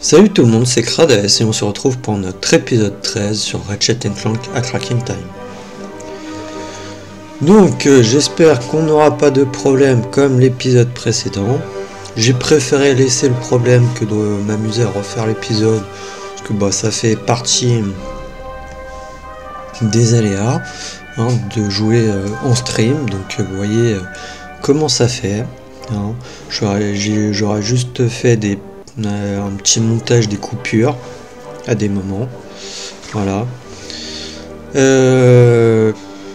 Salut tout le monde, c'est Krades et on se retrouve pour notre épisode 13 sur Ratchet & Clank A Crack in Time. Donc j'espère qu'on n'aura pas de problème comme l'épisode précédent. J'ai préféré laisser le problème que de m'amuser à refaire l'épisode, parce que ça fait partie des aléas de jouer en stream, donc vous voyez comment ça fait. J'aurais juste fait un petit montage des coupures à des moments, voilà,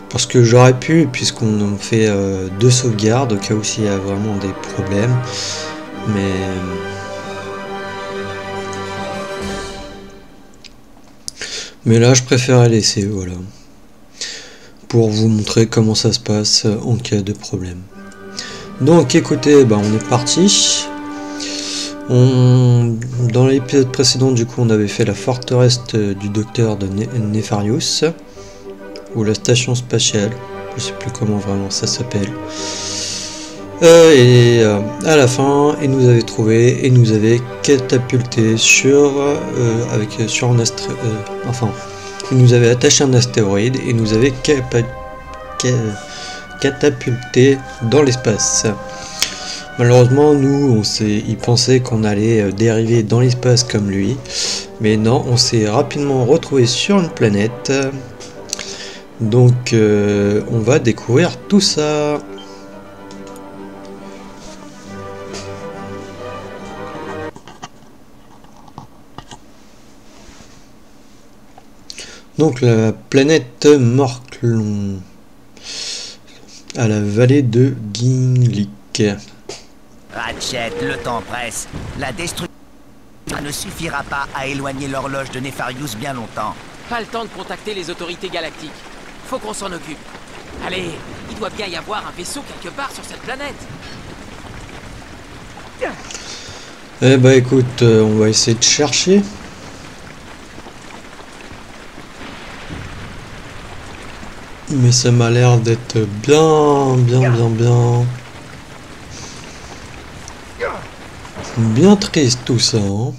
parce que j'aurais pu, puisqu'on fait 2 sauvegardes au cas où s'il y a vraiment des problèmes, mais là je préfère laisser, voilà, pour vous montrer comment ça se passe en cas de problème. Donc écoutez, on est parti. Dans l'épisode précédent, du coup, on avait fait la forteresse du docteur de Nefarius, ou la station spatiale, je sais plus comment vraiment ça s'appelle. À la fin, il nous avait trouvé et nous avait catapulté il nous avait attaché un astéroïde et nous avait catapulté dans l'espace. Malheureusement, nous, il pensait qu'on allait dériver dans l'espace comme lui, mais non, on s'est rapidement retrouvé sur une planète. Donc, on va découvrir tout ça. Donc, la planète Morklon, à la vallée de Gimlik. Ratchet, le temps presse. La destruction ne suffira pas à éloigner l'horloge de Nefarius bien longtemps. Pas le temps de contacter les autorités galactiques. Faut qu'on s'en occupe. Allez, il doit bien y avoir un vaisseau quelque part sur cette planète. Écoute, on va essayer de chercher. Mais ça m'a l'air d'être bien triste tout ça. Non,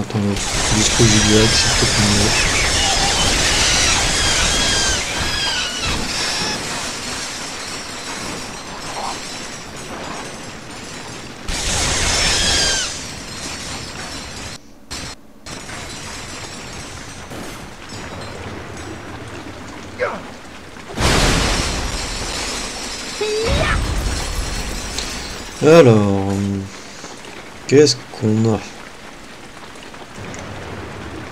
attendez, dispo direct, c'est peut-être mieux. Alors, qu'est-ce qu'on a?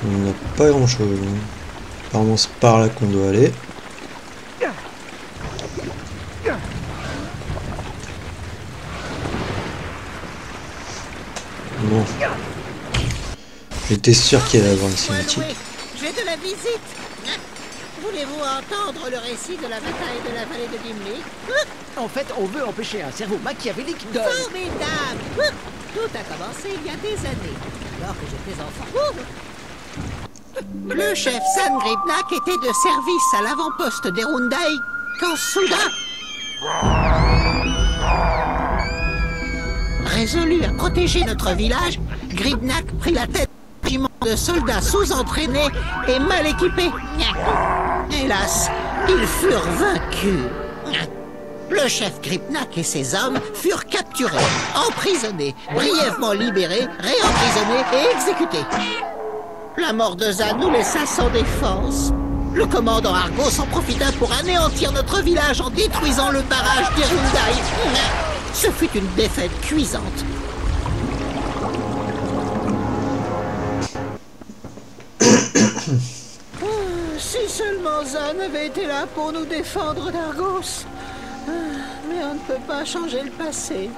On n'a pas grand chose. Apparemment c'est par là qu'on doit aller. Bon. J'étais sûr qu'il allait y avoir une cinématique. J'ai de la visite. Voulez-vous entendre le récit de la bataille de la vallée de Gimli? En fait, on veut empêcher un cerveau machiavélique de... Formidable! Tout a commencé il y a des années, alors que j'étais enfant. Le chef San Gribnak était de service à l'avant-poste d'Erundaï quand soudain... Résolu à protéger notre village, Gribnak prit la tête d'un régiment de soldats sous-entraînés et mal équipés. Hélas, ils furent vaincus. Le chef Gribnak et ses hommes furent capturés, emprisonnés, brièvement libérés, réemprisonnés et exécutés. La mort de Zan nous laissa sans défense. Le commandant Argos en profita pour anéantir notre village en détruisant le barrage d'Erundaï. Ce fut une défaite cuisante. Si seulement Zan avait été là pour nous défendre d'Argos. Mais on ne peut pas changer le passé.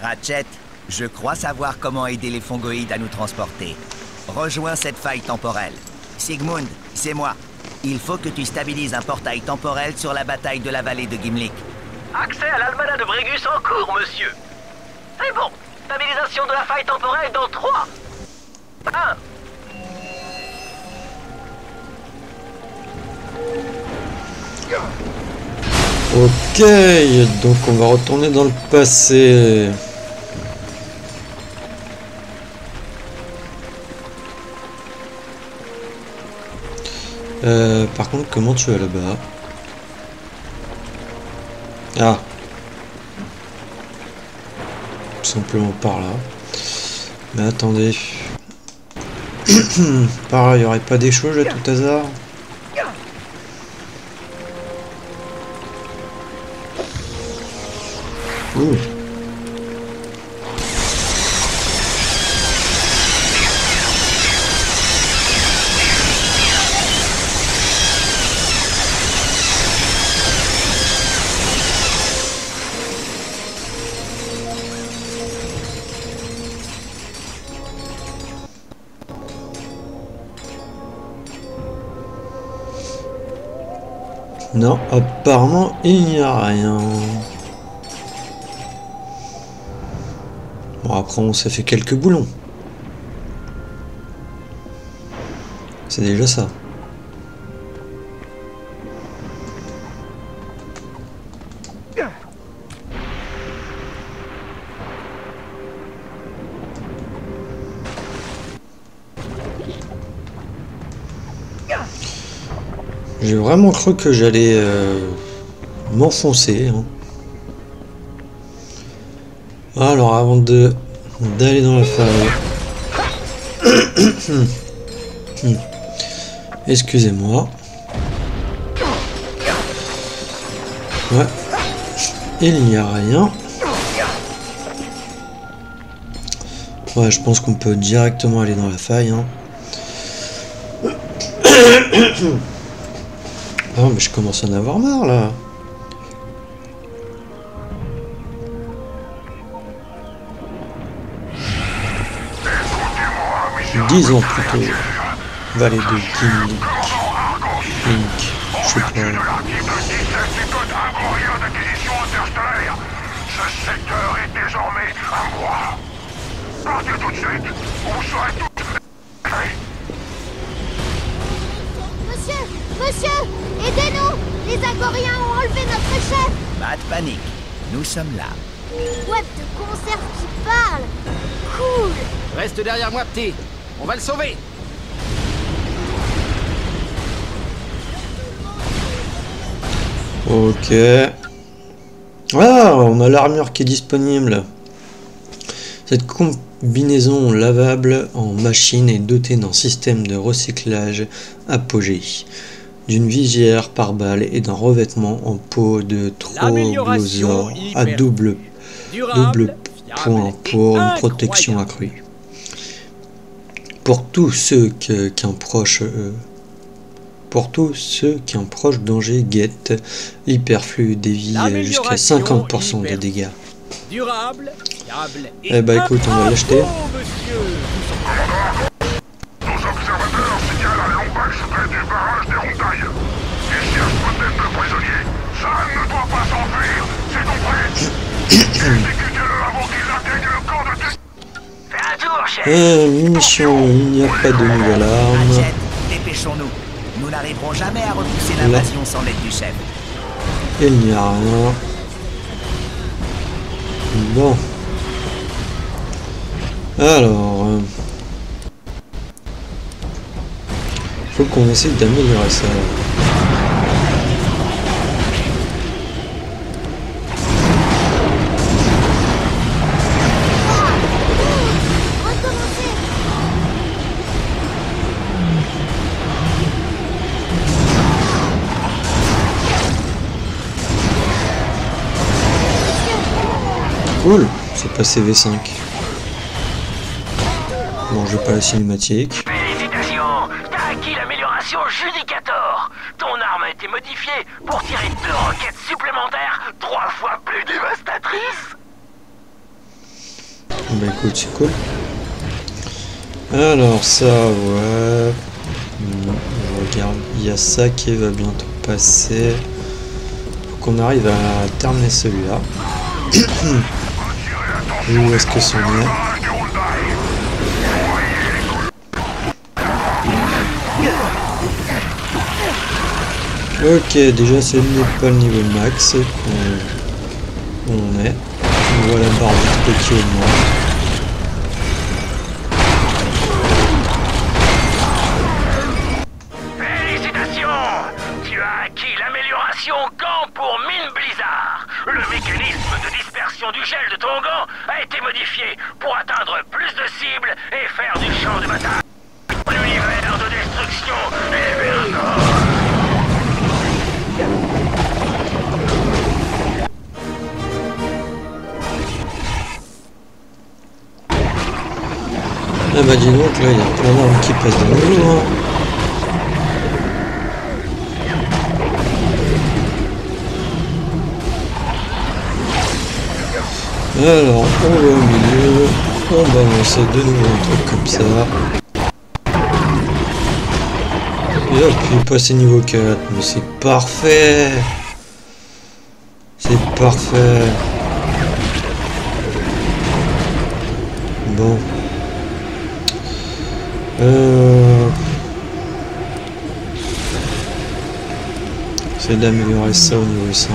Ratchet, je crois savoir comment aider les fongoïdes à nous transporter. Rejoins cette faille temporelle. Sigmund, c'est moi. Il faut que tu stabilises un portail temporel sur la bataille de la vallée de Gimlik. Accès à l'almanach de Brégus en cours, monsieur. C'est bon. Stabilisation de la faille temporelle dans 3, 1, Ok, donc on va retourner dans le passé. Par contre, comment tu vas là-bas? Ah. Tout simplement par là. Mais attendez. Par là, il n'y aurait pas des choses à tout hasard? Ouh. Non, apparemment il n'y a rien. Bon, après on s'est fait quelques boulons. C'est déjà ça. J'ai vraiment cru que j'allais m'enfoncer. Hein. Alors avant d'aller dans la faille. Excusez-moi. Ouais. Il n'y a rien. Ouais, je pense qu'on peut directement aller dans la faille. Hein. Oh, mais je commence à en avoir marre là. Disons plutôt. Vallée de Link. Je sais pas. Ce secteur est désormais à moi. Partez tout de suite, vous serez tous faits. Monsieur, aidez-nous! Les Agoriens ont enlevé notre chef! Pas de panique, nous sommes là. Boîte de conserve qui parle! Cool! Reste derrière moi, petit. On va le sauver. Ok. Ah, on a l'armure qui est disponible. Cette combinaison lavable en machine est dotée d'un système de recyclage apogée, d'une visière pare-balles et d'un revêtement en peau de troglosaure à double point pour une protection accrue. Pour tous ceux qu'un proche danger guette, l'hyperflux dévie jusqu'à 50% des dégâts. Durable, fiable et eh bah écoute, on va l'acheter. Nos observateurs signalent un long bac près du barrage des Rondailles. Ils cherchent peut-être le prisonnier. Ça ne doit pas s'enfuir, c'est compris. Exécutez-le avant qu'il n'atteigne le camp de test. Fais un tour, chef. Munitions, il n'y a pas de nouvelle arme. Ratchet, dépêchons-nous. Nous n'arriverons jamais à repousser l'invasion sans l'aide du chef. Il n'y a rien. Bon. Alors. Faut qu'on essaye d'améliorer ça. Cool, c'est passé V5. Bon, j'ai pas la cinématique. Félicitations, t'as acquis l'amélioration Judicator. Ton arme a été modifiée pour tirer 2 roquettes supplémentaires 3 fois plus dévastatrices. Bah écoute, c'est cool. Alors ça, ouais. Je regarde, il y a ça qui va bientôt passer. Faut qu'on arrive à terminer celui-là. Où est-ce que c'en est? Ok, déjà ce n'est pas le niveau max où on est. On voit la barre d'XP qui augmente. Félicitations! Tu as acquis l'amélioration gant pour mine blizzard. Le mécanisme de dispersion du gel de ton gant a été modifié pour atteindre plus de cibles et faire du champ de bataille. L'univers de destruction est Vergor. Ah bah dis donc, là il y a plein d'armes qui passent dans le loin. Alors, on va au milieu, on balance de nouveau un truc comme ça. Et hop, il est passé niveau 4, mais c'est parfait. C'est parfait. Bon. C'est d'améliorer ça au niveau 5.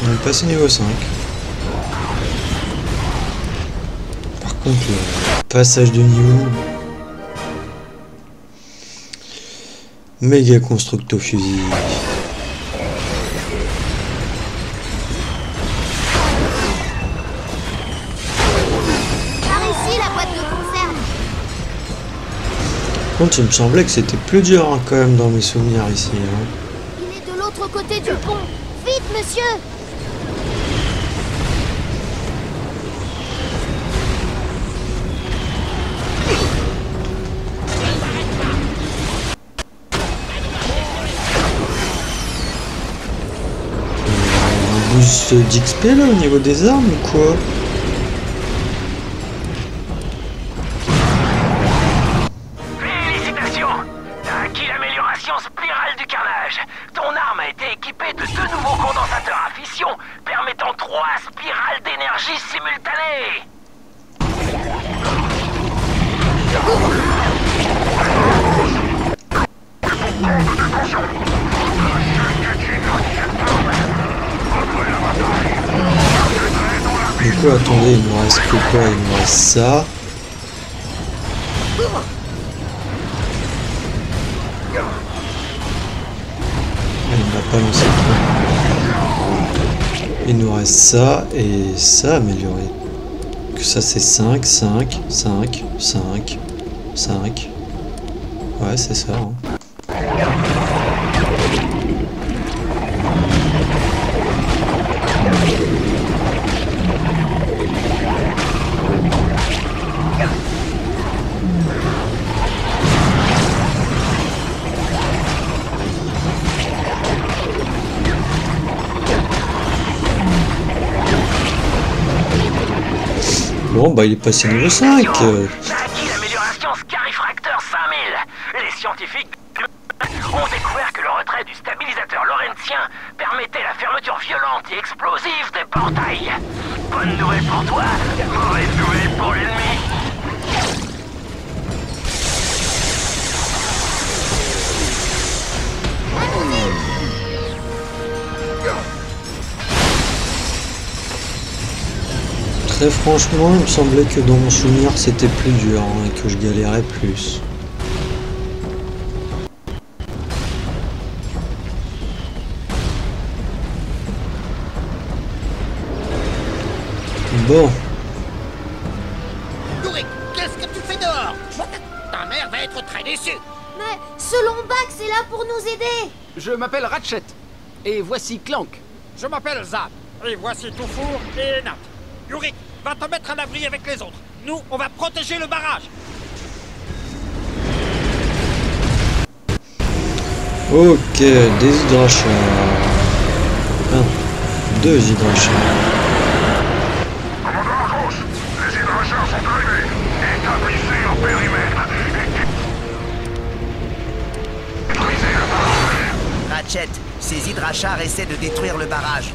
On est passé niveau 5. Par contre, le passage de niveau... Méga constructo fusil. Par ici, la boîte de conserve. Par contre, il me semblait que c'était plus dur hein, quand même dans mes souvenirs ici. Hein. Il est de l'autre côté du pont. Vite, monsieur! Un boost d'XP là au niveau des armes ou quoi? Félicitations! T'as acquis l'amélioration spirale du carnage. Ton arme a été équipée de 2 nouveaux condensateurs à fission permettant 3 spirales d'énergie simultanées. Du coup, attendez, il nous reste que quoi? Il nous reste ça. Il n'a pas lancé le point. Il nous reste ça et ça amélioré. Que ça c'est 5, 5, 5, 5, 5. Ouais, c'est ça. Hein. Bon, bah il est passé niveau 5. T'as acquis l'amélioration Scarifracteur 5000. Les scientifiques ont découvert que le retrait du stabilisateur laurentien permettait la fermeture violente et explosive des portails. Bonne nouvelle pour toi, mauvaise nouvelle pour l'ennemi. Très franchement, il me semblait que dans mon souvenir c'était plus dur hein, et que je galérais plus. Bon. Yorick, qu'est-ce que tu fais dehors? Ta mère va être très déçue. Mais ce lombax est là pour nous aider. Je m'appelle Ratchet. Et voici Clank. Je m'appelle Zab. Et voici Toufour et Nat. Yorick, va te mettre à l'abri avec les autres. Nous, on va protéger le barrage. Ok, déshydration. 2 hydrachars. Commandant Arcos, les hydrachars sont arrivés. Établissez un périmètre. Maîtrisez le barrage. Ratchet, ces hydrachars essaient de détruire le barrage.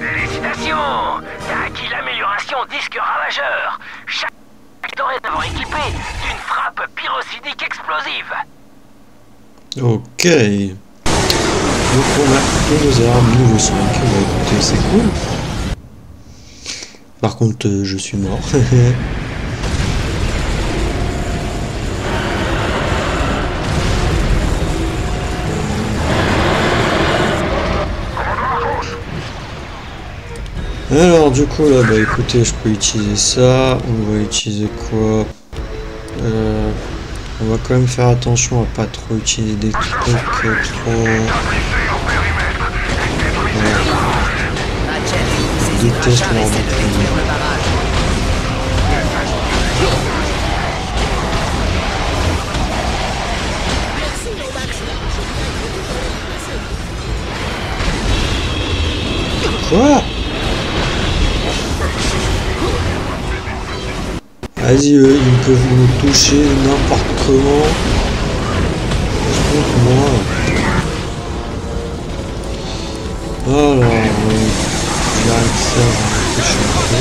Félicitations! T'as acquis l'amélioration disque ravageur. Chaque est dorénavant équipé d'une frappe pyrocynique explosive. Ok. Donc on a tous nos armes niveau 5. Bah écoutez, c'est cool. Par contre, je suis mort. Alors du coup là, bah écoutez, je peux utiliser ça. On va utiliser quoi? On va quand même faire attention à pas trop utiliser des trucs trop... Je déteste Quoi? Vas-y, eux, ils peuvent nous toucher n'importe comment. Contre moi. Alors, j'arrête ça, je suis un peu...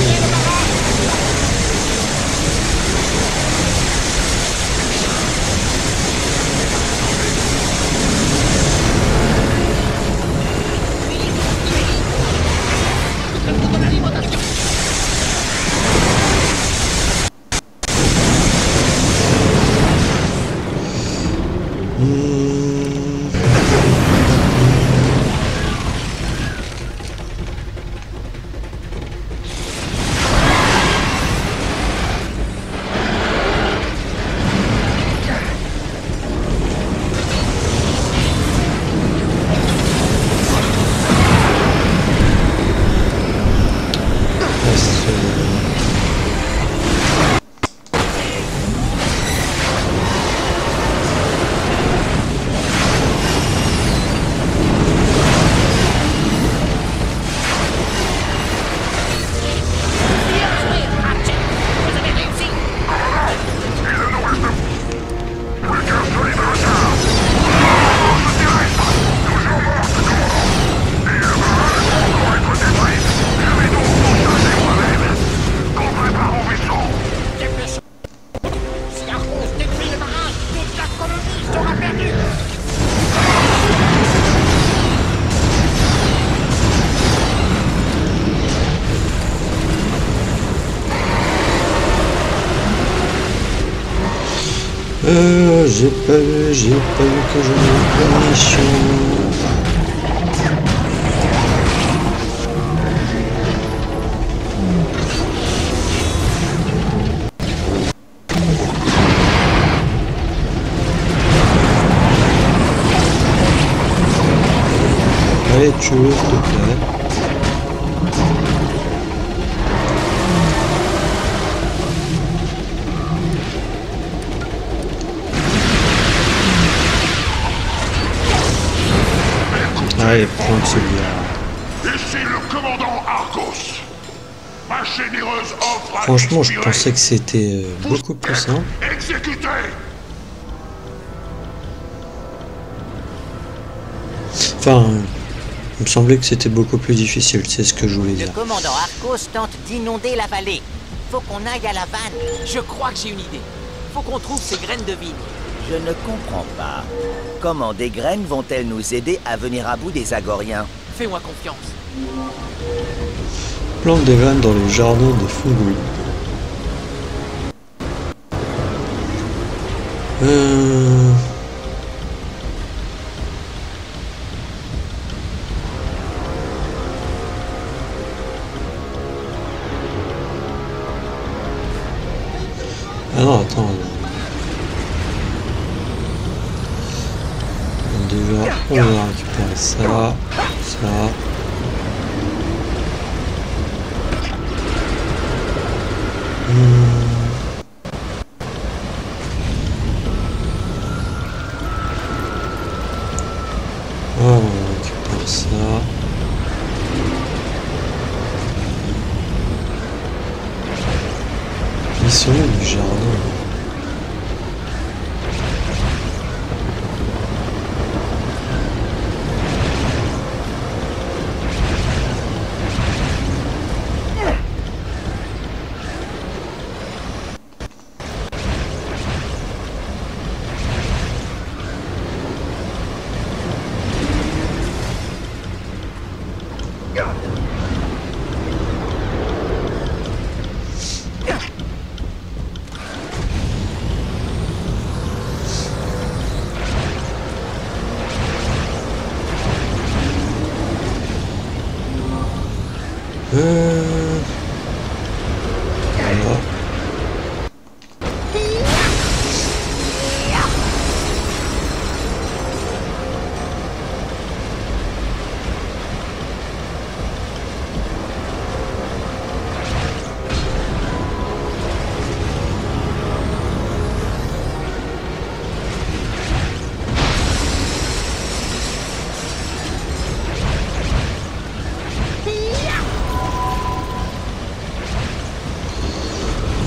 J'ai pas vu que je n'avais pas mission. Allez, tu veux, s'il te plaît. Allez, prends celui-là. Ici le commandant Arcos. Ma généreuse offre. Franchement, je pensais que c'était beaucoup plus simple. Exécuté. Enfin, il me semblait que c'était beaucoup plus difficile, c'est ce que je voulais dire. Le commandant Arcos tente d'inonder la vallée. Faut qu'on aille à la vanne. Je crois que j'ai une idée. Faut qu'on trouve ces graines de vigne. Je ne comprends pas. Comment des graines vont-elles nous aider à venir à bout des Agoriens? Fais-moi confiance. Plante des graines dans les jardins des Fungoïdes. Ah non, attends. Déjà, on va récupérer ça, ça. Voilà, on récupère ça. Ils sont où du jardin?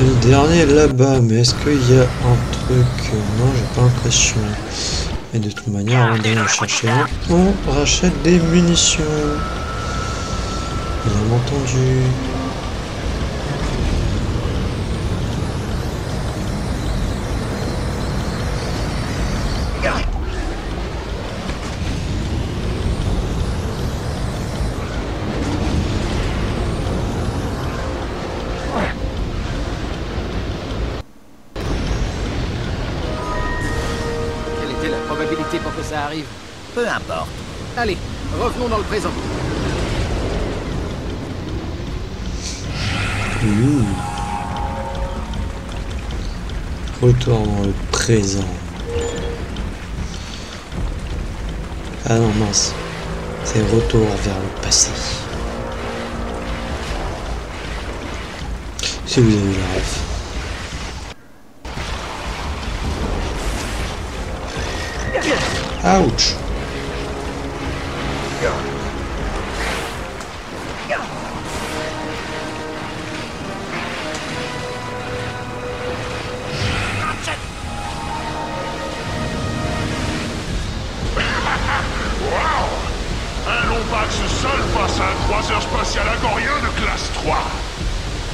Le dernier là-bas, mais est-ce qu'il y a un truc? Non, j'ai pas l'impression. Et de toute manière, avant d'aller en chercher un, on rachète des munitions. Bien entendu. Pour que ça arrive. Peu importe. Allez, revenons dans le présent. Retour dans le présent. Ah non, mince. C'est retour vers le passé. Si vous avez la ref. Ouch. Un Lombax seul face à un croiseur spatial agorien de classe 3.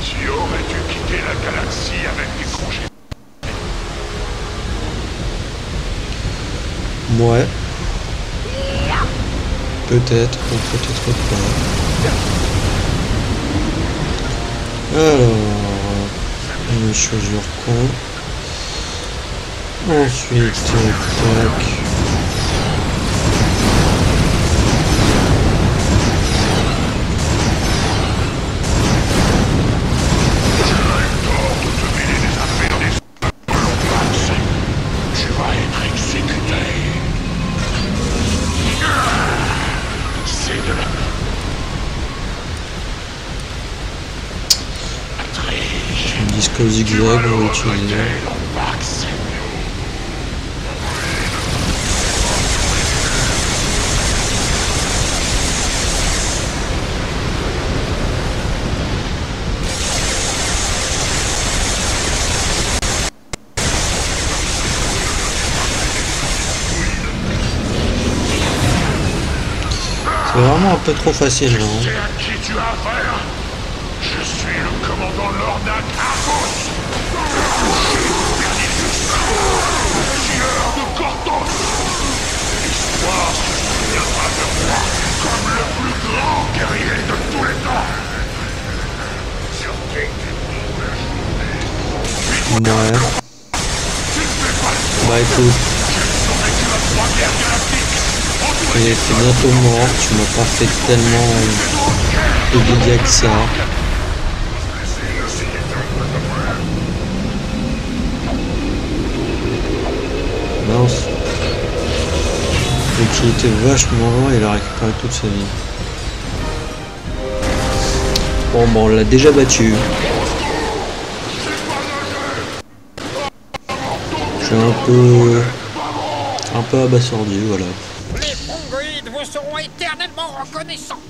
Tu aurais dû quitter la galaxie avec des congés. Ouais. Peut-être, ou peut-être pas. Alors, une chaussure con. Ensuite, tac. Disque au zigzag, on va utiliser. C'est vraiment un peu trop facile, là. C'est à qui tu as affaire? Je suis le commandant Lornak Argos, le tueur de Cortos. L'histoire se souviendra de moi comme le plus grand guerrier de tous les temps. Sur qui tu trouves la journée? Ouais. Bah écoute. Et t'es bientôt mort, tu m'as pas fait tellement de dégâts que ça. Mince. Et qui était vachement loin, il a récupéré toute sa vie. Bon, on l'a déjà battu. Je suis un peu abasourdi, voilà. Les fongoïdes vous seront éternellement reconnaissants.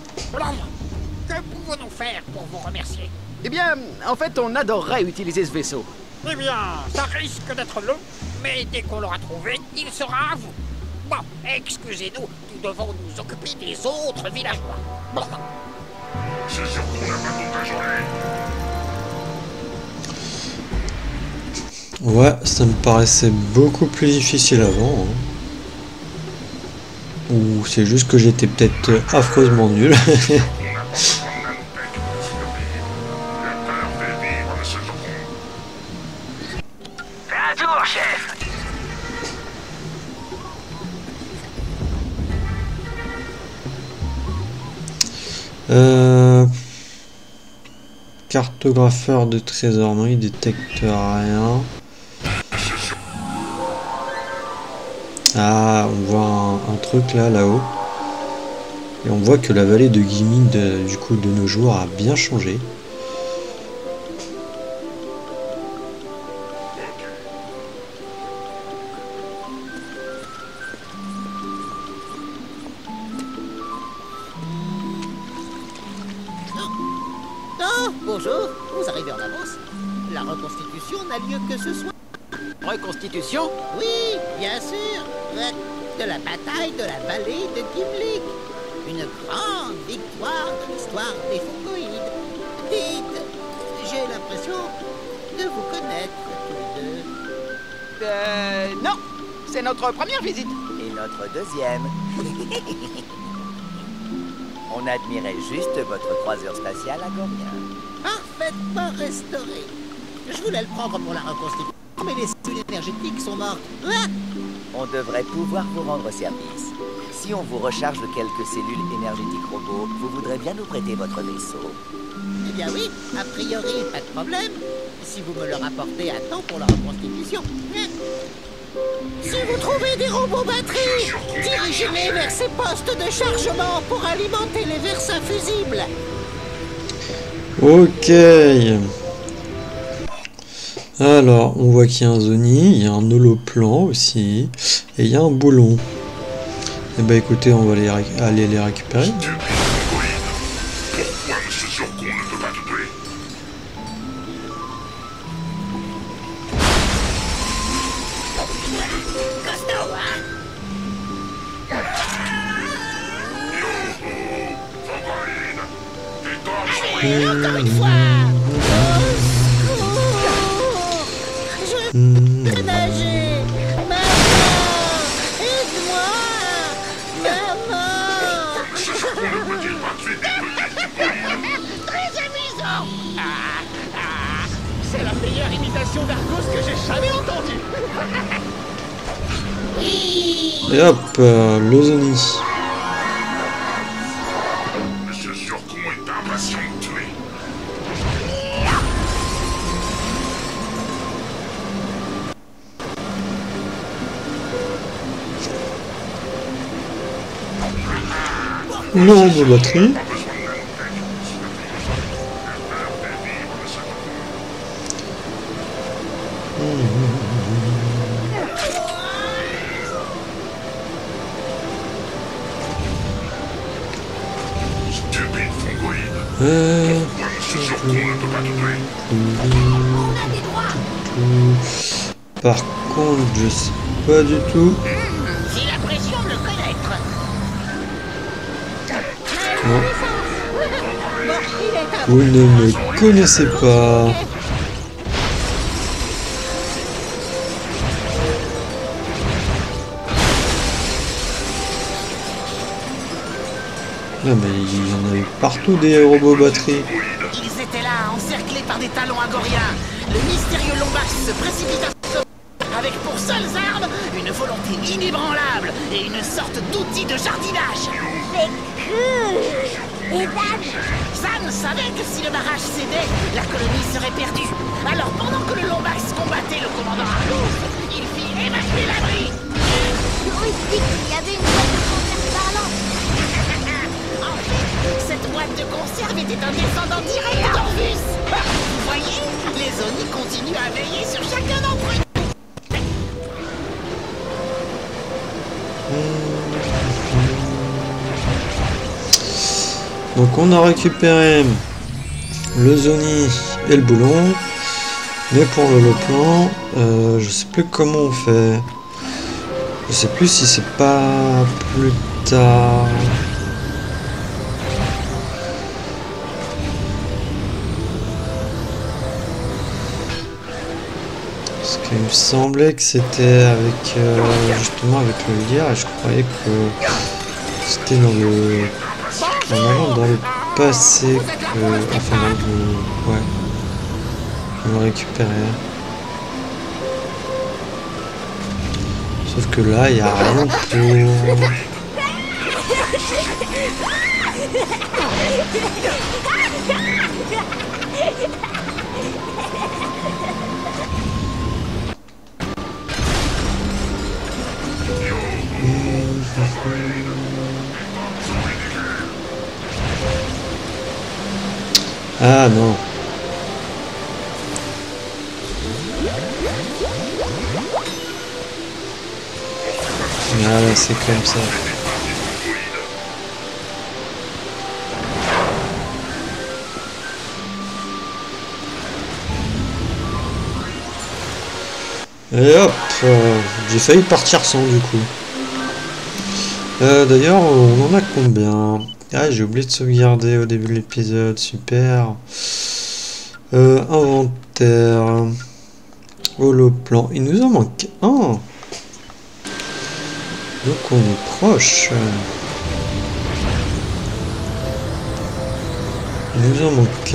Que pouvons-nous faire pour vous remercier? Eh bien, en fait, on adorerait utiliser ce vaisseau. Eh bien, ça risque d'être long, mais dès qu'on l'aura trouvé, il sera à vous. Bon, excusez-nous, nous devons nous occuper des autres villageois. C'est sûr qu'on n'a pas toute la journée. Ouais, ça me paraissait beaucoup plus difficile avant. Hein. Ou c'est juste que j'étais peut-être affreusement nul. Fais un tour, chef. Cartographeur de trésors, non, il détecte rien. Ah, on voit un truc là-haut. Et on voit que la vallée de Gimid, du coup, de nos jours, a bien changé. Oh, bonjour, vous arrivez en avance. La reconstitution n'a lieu que ce soir. Reconstitution? Oui, bien sûr. De la bataille de la vallée de Gimlik. Une grande victoire de l'histoire des fongoïdes. Dites, j'ai l'impression de vous connaître tous les deux. Non, c'est notre première visite. Et notre deuxième. On admirait juste votre croiseur spatial agorien. Parfaitement restauré. Je voulais le prendre pour la reconstitution, mais les cellules énergétiques sont mortes. Ah! On devrait pouvoir vous rendre service. Si on vous recharge de quelques cellules énergétiques robots, vous voudrez bien nous prêter votre vaisseau. Eh bien oui, a priori, pas de problème. Si vous me le rapportez à temps pour la reconstitution. Si vous trouvez des robots batteries, dirigez-les vers ces postes de chargement pour alimenter les versins fusibles. Ok. Alors, on voit qu'il y a un Zoni, il y a un holoplan aussi, et il y a un boulon. Eh ben écoutez, on va aller les récupérer. Pourquoi monsieur Surcon ne peut pas te tuer? Encore une fois. Je peux nager. Maman, aide-moi. Maman. Monsieur Surcon ne peut-il pas tuer des petits fongoïdes? Très amusant. C'est la meilleure imitation d'Argos que j'ai jamais entendue. Et hop, le Zoni. Monsieur Surcon est impatient de tuer. Non, de batterie. Stupide fongoïde. Pourquoi monsieur Surcon ne peut pas te tuer? Par contre, je sais pas du tout. J'ai l'impression de le connaître. Non. Bon, il est à Vous ne me connaissez pas. Ah mais il y en avait partout des robots batteries. Ils étaient là, encerclés par des talons agoriens. Le mystérieux Lombax se précipita avec pour seules armes une volonté inébranlable et une sorte d'outil de jardinage. C'est cool. Et Dan, Zan savait que si le barrage cédait, la colonie serait perdue. Alors pendant que le Lombax combattait le commandant Argos, il fit évacuer l'abri. toujours dit qu'il y avait une boîte de conserve parlante. En fait, cette boîte de conserve était un descendant direct d'Orvus. Vous voyez, les Oni continuent à veiller sur chacun d'entre eux. Donc on a récupéré le Zoni et le boulon. Mais pour le plan, je sais plus comment on fait. Je sais plus si c'est pas plus tard. Parce qu'il me semblait que c'était avec justement avec le lire et je croyais que c'était dans le dans le passé que enfin dans le ouais. On va récupérer. Sauf que là, il n'y a rien pour... Ah non. Ah là, c'est comme ça. Et hop, j'ai failli partir sans du coup. D'ailleurs, on en a combien? Ah, j'ai oublié de sauvegarder au début de l'épisode, super. Inventaire. Holoplan, il nous en manque un. Donc on est proche. Il nous en manque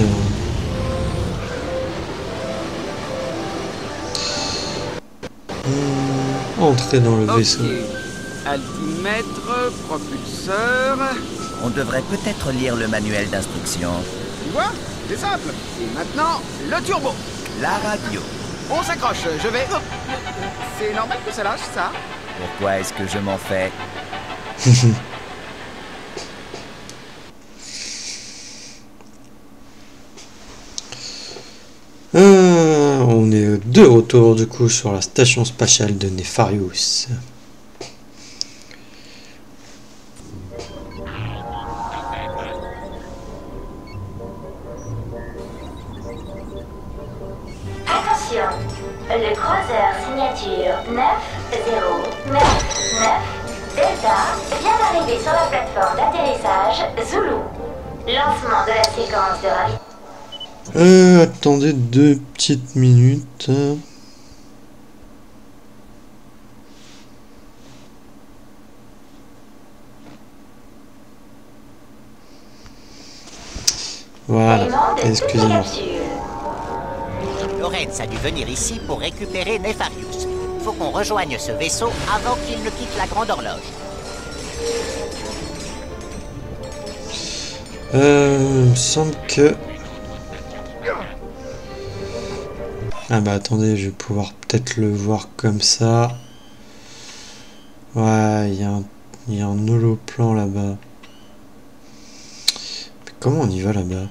un. Entrer dans le vaisseau. Altimètre, propulseur... On devrait peut-être lire le manuel d'instruction. Tu vois, c'est simple. Et maintenant, le turbo. La radio. On s'accroche, je vais... Hop. C'est normal que ça lâche, ça? Pourquoi est-ce que je m'en fais? On est de retour du coup sur la station spatiale de Nefarious. Attention, le croiseur signature 9099 Delta vient d'arriver sur la plateforme d'atterrissage Zulu. Lancement de la séquence de ravitaillement. Attendez 2 petites minutes. Voilà, excusez-moi. Lorenz a dû venir ici pour récupérer Nefarious. Faut qu'on rejoigne ce vaisseau avant qu'il ne quitte la grande horloge. Il me semble que... Ah bah attendez, je vais pouvoir peut-être le voir comme ça. Ouais, il y a un holoplan là-bas. Mais comment on y va là-bas?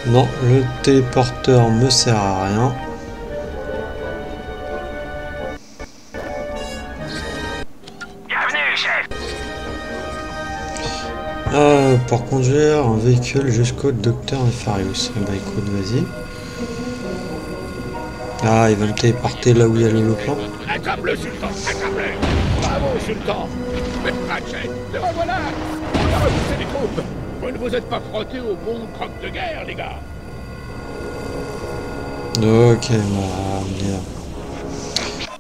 Non, le téléporteur me sert à rien. Bienvenue, chef. Pour conduire un véhicule jusqu'au docteur Nefarious. Bah écoute, vas-y. Ah, il va le téléporter là où il y a le plan. Attrape-le, Sultan, attrape-le. Bravo, Sultan. Mais Ratchet, le revoilà. On a repoussé les troupes. Vous ne vous êtes pas frotté au bon croc de guerre, les gars. Ok, bah, bien.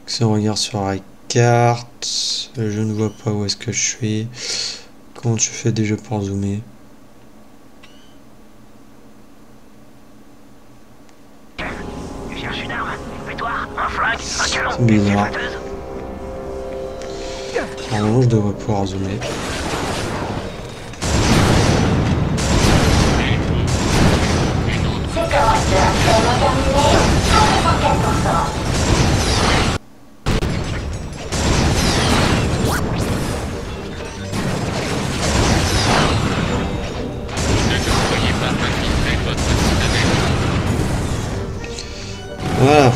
Si on regarde sur la carte, je ne vois pas où est-ce que je suis. Comment tu fais déjà pour zoomer? Tu cherches une arme, une pétoire, un flingue, un canon, C'est bizarre. une batteuse. Normalement, je devrais pouvoir zoomer. Séquence de harcèlement terminée à 64%. Voilà.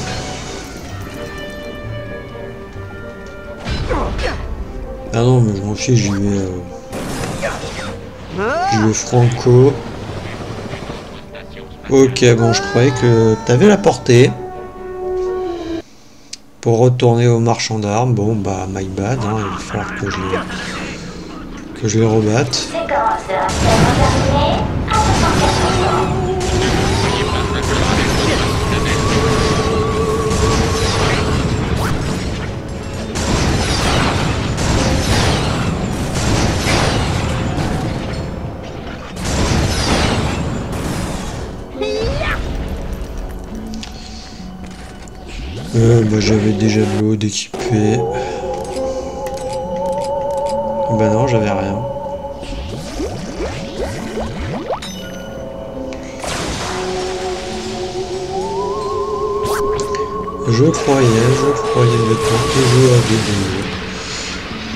Ah non, mais je m'en fiche, j'y vais franco. Ok, bon, je croyais que t'avais la portée. Pour retourner au marchand d'armes, bon, bah, my bad, hein, il va falloir que je les rebatte. Séquence de harcèlement terminée à 64%. Bah, j'avais déjà de l'eau d'équiper. Bah non, j'avais rien. Je croyais maintenant que je avais de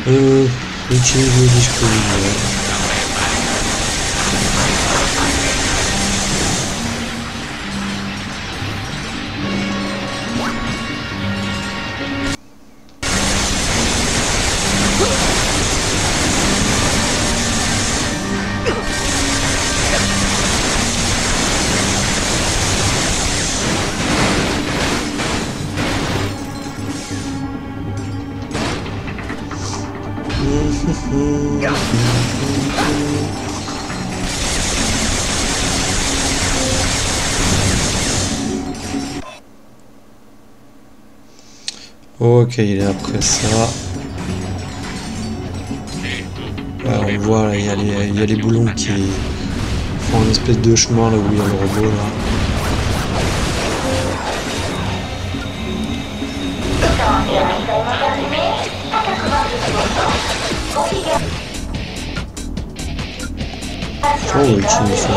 l'eau. Utilise le disque visuel. Ok, il est après ça. On voit là, il y a les boulons qui font une espèce de chemin là où il y a le robot là. On va utiliser ça.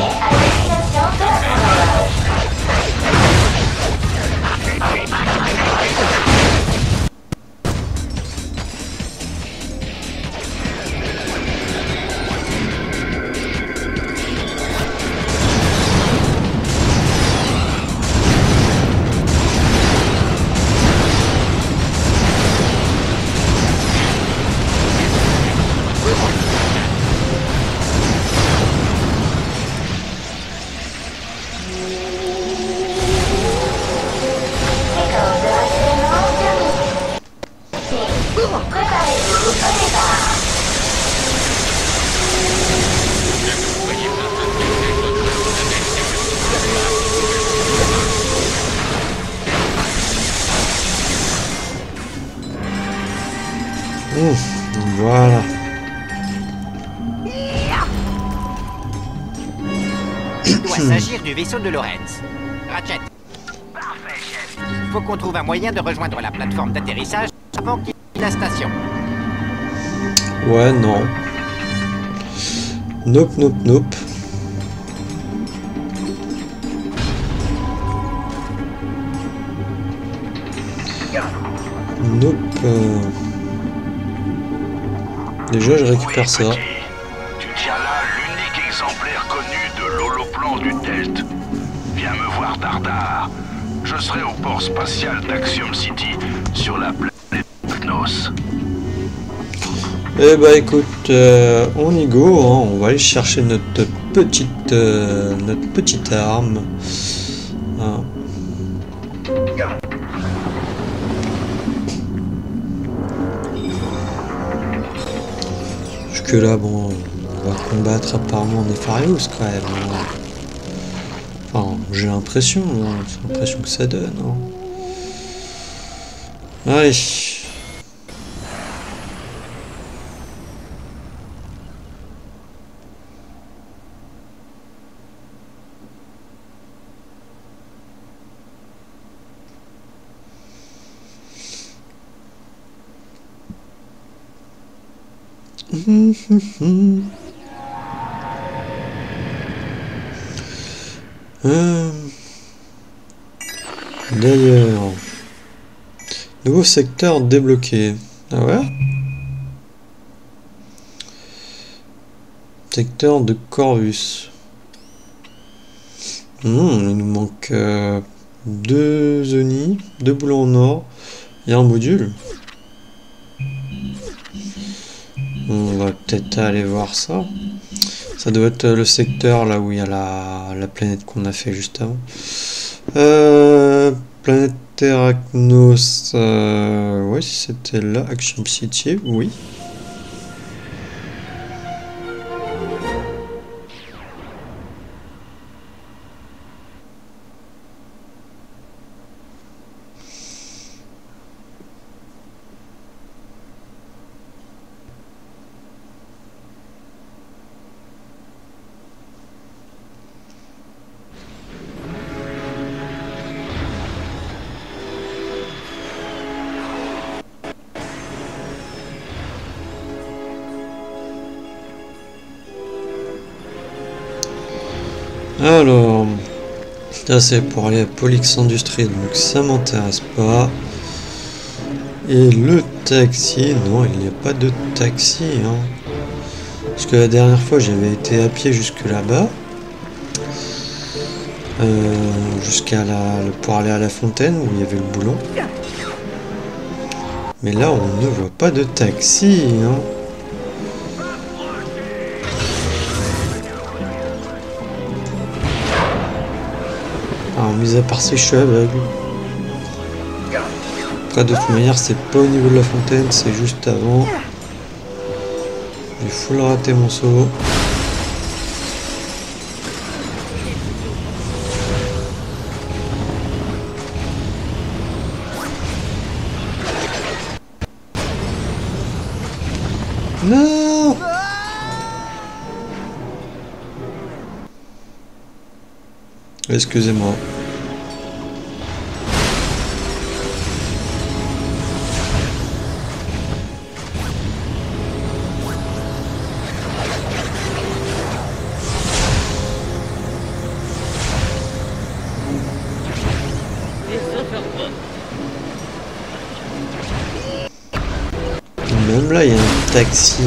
Voilà. Il doit s'agir du vaisseau de Lorenz. Ratchet. Parfait, chef. Faut qu'on trouve un moyen de rejoindre la plateforme d'atterrissage avant qu'il quitte la station. Ouais, non. Nope, nope, nope. Nope. Déjà, je récupère ça. Tu tiens là l'unique exemplaire connu de l'holoplan du Telt. Viens me voir, Dardar. Je serai au port spatial d'Axiom City, sur la planète Knos. Eh bah écoute, on y go, hein. On va aller chercher notre petite arme. Hein. Jusque là, bon, on va combattre apparemment Nefarious quand même. Hein. Enfin, j'ai l'impression, hein. C'est l'impression que ça donne. Hein. Allez. D'ailleurs, nouveau secteur débloqué. Ah ouais? Secteur de Corvus. Il nous manque 2 Oni, 2 boulons en or et un module. On va peut-être aller voir ça. Ça doit être le secteur là où il y a la planète qu'on a fait juste avant. Planète Terracnos. Ouais, c'était là. Action City, oui. Alors, ça c'est pour aller à Polix Industries, donc ça m'intéresse pas. Et le taxi, non, il n'y a pas de taxi. Hein. Parce que la dernière fois j'avais été à pied jusque là-bas. Jusqu'à pour aller à la fontaine où il y avait le boulon. Mais là on ne voit pas de taxi. Hein. Alors, mis à part si je suis aveugle. Après, de toute manière, c'est pas au niveau de la fontaine, c'est juste avant. J'ai full raté mon saut. Non! Excusez-moi. Même là, il y a un taxi.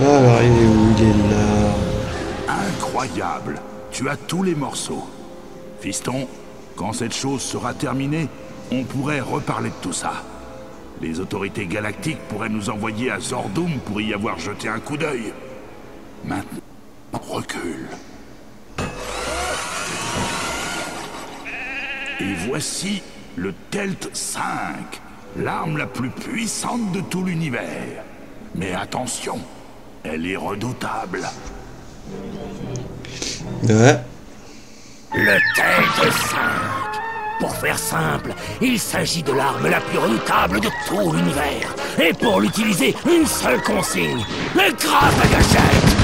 Alors, il est où? Il est là. Incroyable! Tu as tous les morceaux. Fiston, quand cette chose sera terminée, on pourrait reparler de tout ça. Les autorités galactiques pourraient nous envoyer à Zordum pour y avoir jeté un coup d'œil. Maintenant, recule. Et voici le Telt 5, l'arme la plus puissante de tout l'univers. Mais attention, elle est redoutable. Ouais. Le Telt 5. Pour faire simple, il s'agit de l'arme la plus redoutable de tout l'univers. Et pour l'utiliser, une seule consigne. Écrase la gâchette.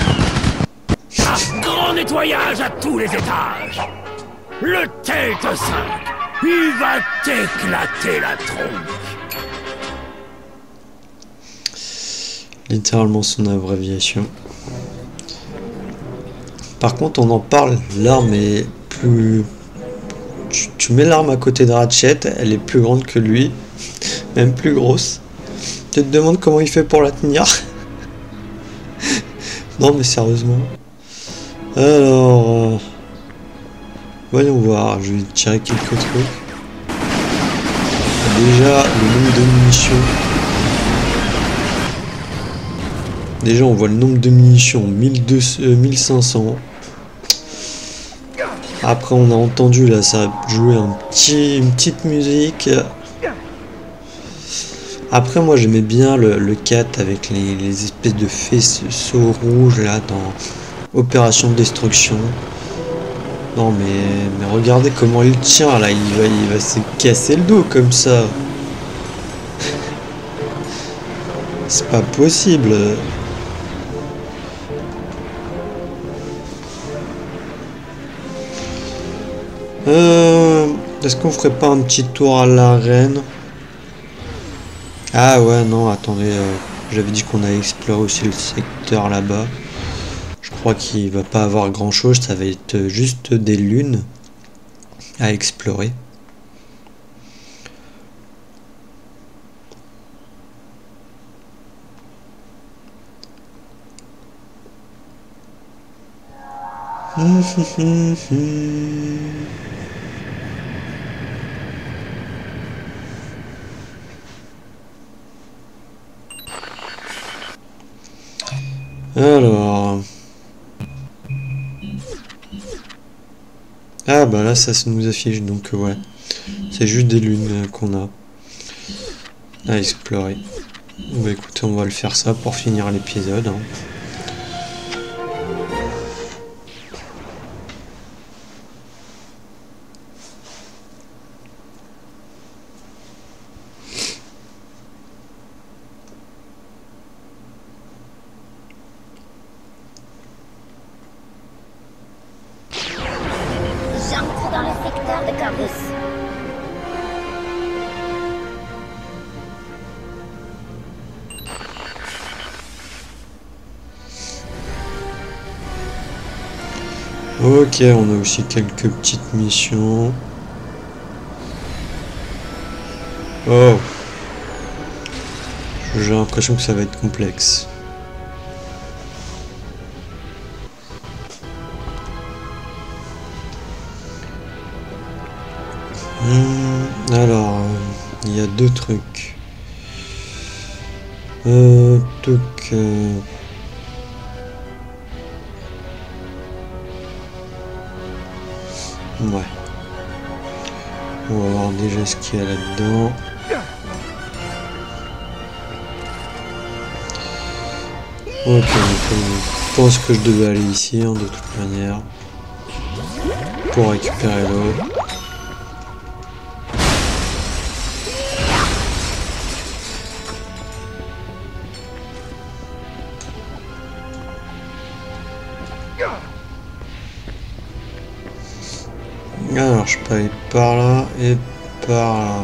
Un grand nettoyage à tous les étages. Le Telt 5, il va t'éclater la tronche. Littéralement son abréviation. Par contre, on en parle, l'arme est plus... Tu mets l'arme à côté de Ratchet, elle est plus grande que lui, même plus grosse. Tu te demandes comment il fait pour la tenir. Non mais sérieusement. Alors... voyons voir, je vais tirer quelques trucs. Déjà, le nombre de munitions. Déjà, on voit le nombre de munitions, 1500. Après on a entendu là, ça a joué une petite musique. Après moi j'aimais bien le 4 avec les espèces de faisceaux rouges là dans Opération Destruction. Non mais regardez comment il tient là, il va se casser le dos comme ça. C'est pas possible. Est-ce qu'on ferait pas un petit tour à l'arène? Ah ouais, non, attendez, j'avais dit qu'on allait explorer aussi le secteur là-bas. Je crois qu'il va pas avoir grand-chose, ça va être juste des lunes à explorer. Alors... Ah bah là ça nous affiche donc ouais. C'est juste des lunes qu'on a à explorer. Bah écoutez, on va le faire ça pour finir l'épisode. Hein. J'entre dans le secteur de Corvus. Ok, on a aussi quelques petites missions. Oh, j'ai l'impression que ça va être complexe. Alors, il y a deux trucs. Ouais. On va voir déjà ce qu'il y a là-dedans. Ok, donc je pense que je devais aller ici, hein, de toute manière. Pour récupérer l'eau. Alors je peux aller par là et par là.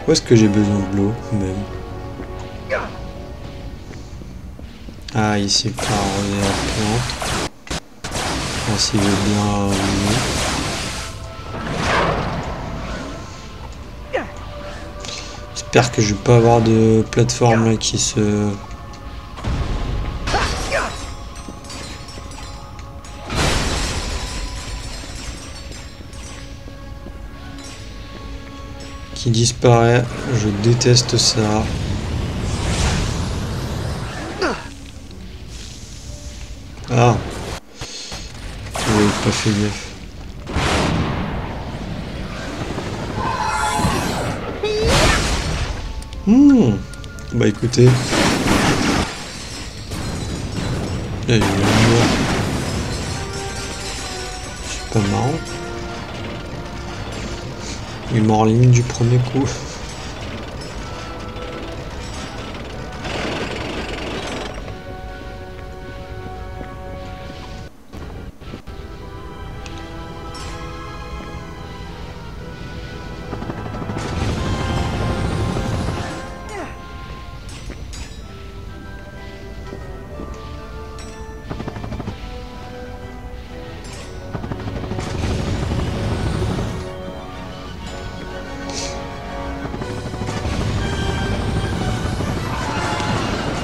Où est-ce que j'ai besoin de l'eau même? Ah ici par la plante. Ah, s'il veut bien j'espère que je vais pas avoir de plateforme là qui se... qui disparaît, je déteste ça. Ah, j'avais pas fait gaffe. Bah écoutez, il y a eu un mort. C'est pas marrant. Il est mort en ligne du premier coup.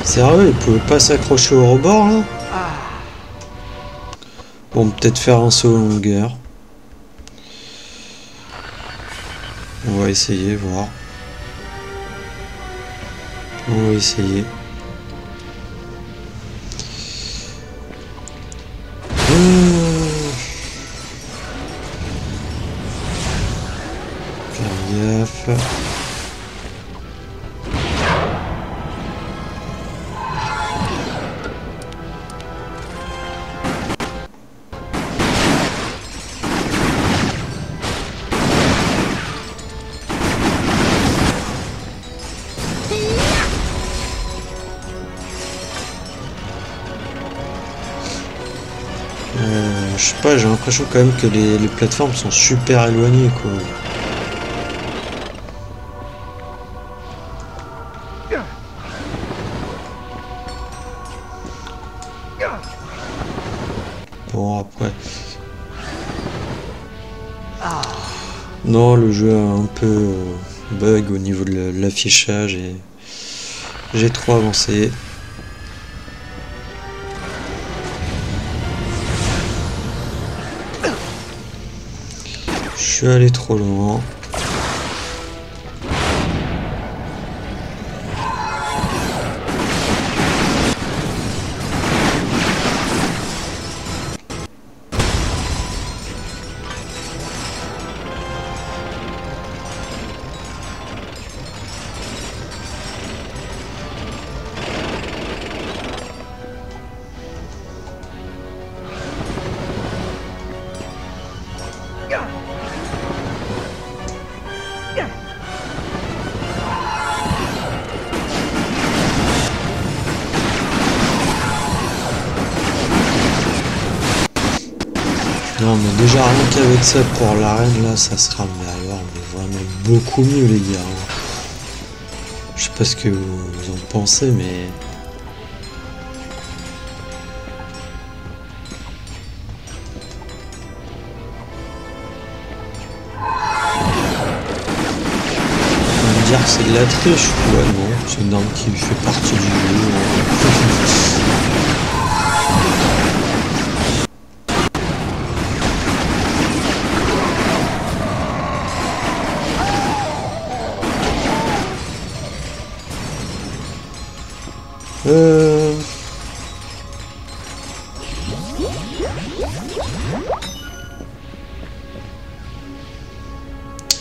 Sérieux, il pouvait pas s'accrocher au rebord là? Bon, peut-être faire un saut longueur. On va essayer, voir. On va essayer. je sais pas, j'ai l'impression quand même que les plateformes sont super éloignées, quoi. Bon, après... Non, le jeu a un peu bug au niveau de l'affichage et j'ai trop avancé. Je suis allé trop loin. Non mais déjà rien qu'avec ça pour l'arène là ça sera mais alors mais vraiment beaucoup mieux les gars. Je sais pas ce que vous en pensez mais... On va dire que c'est de la triche, ouais non, c'est une arme qui fait partie du jeu.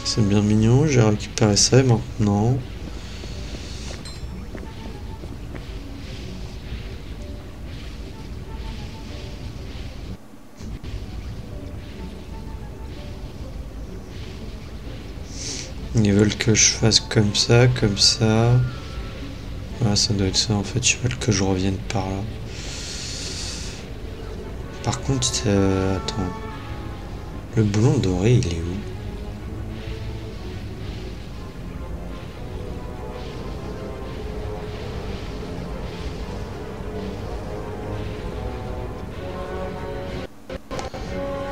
C'est bien mignon, j'ai récupéré ça et maintenant... Ils veulent que je fasse comme ça, comme ça... Ah, ça doit être ça en fait, ils veulent que je revienne par là. Par contre, attends. Le boulon doré, il est où?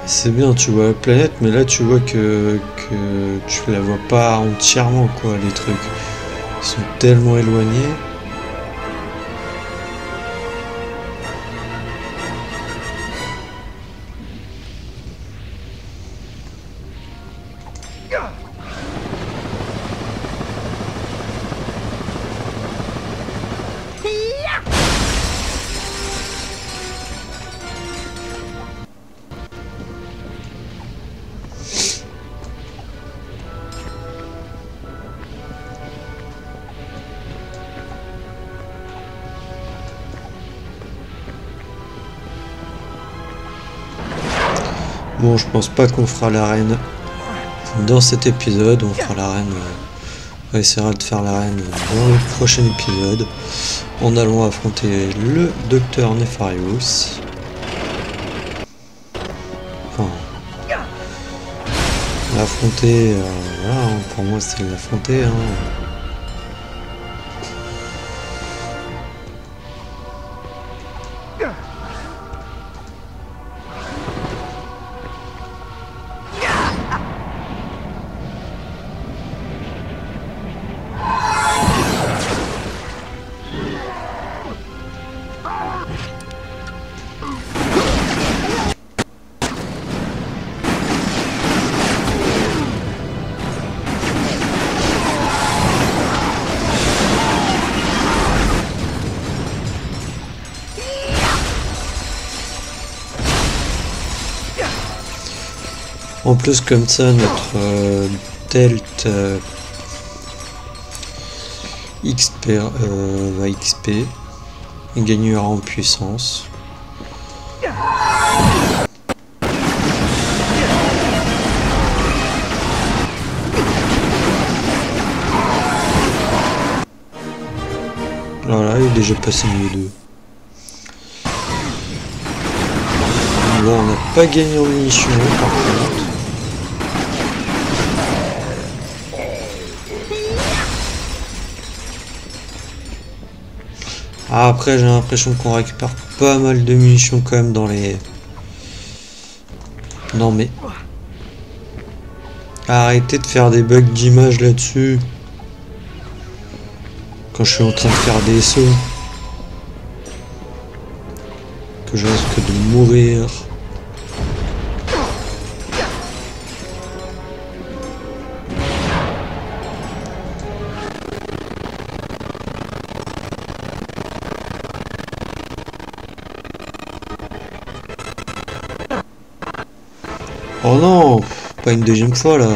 C'est bien, tu vois la planète, mais là tu vois que tu la vois pas entièrement, quoi, les trucs. Ils sont tellement éloignés. Bon, je pense pas qu'on fera l'arène dans cet épisode, on fera l'arène, on essaiera de faire l'arène dans le prochain épisode, en allant affronter le docteur Nefarious. Enfin, l'affronter, voilà, pour moi c'est l'affronter, hein. En plus comme ça notre Delt XP va XP, il gagnera en puissance. Voilà, il est déjà passé niveau 2. Bon, on n'a pas gagné en munitions par contre. Ah, après j'ai l'impression qu'on récupère pas mal de munitions quand même dans les... Non mais... Arrêtez de faire des bugs d'image là-dessus. Quand je suis en train de faire des sauts. Que je risque de mourir. Oh non, pas une deuxième fois là.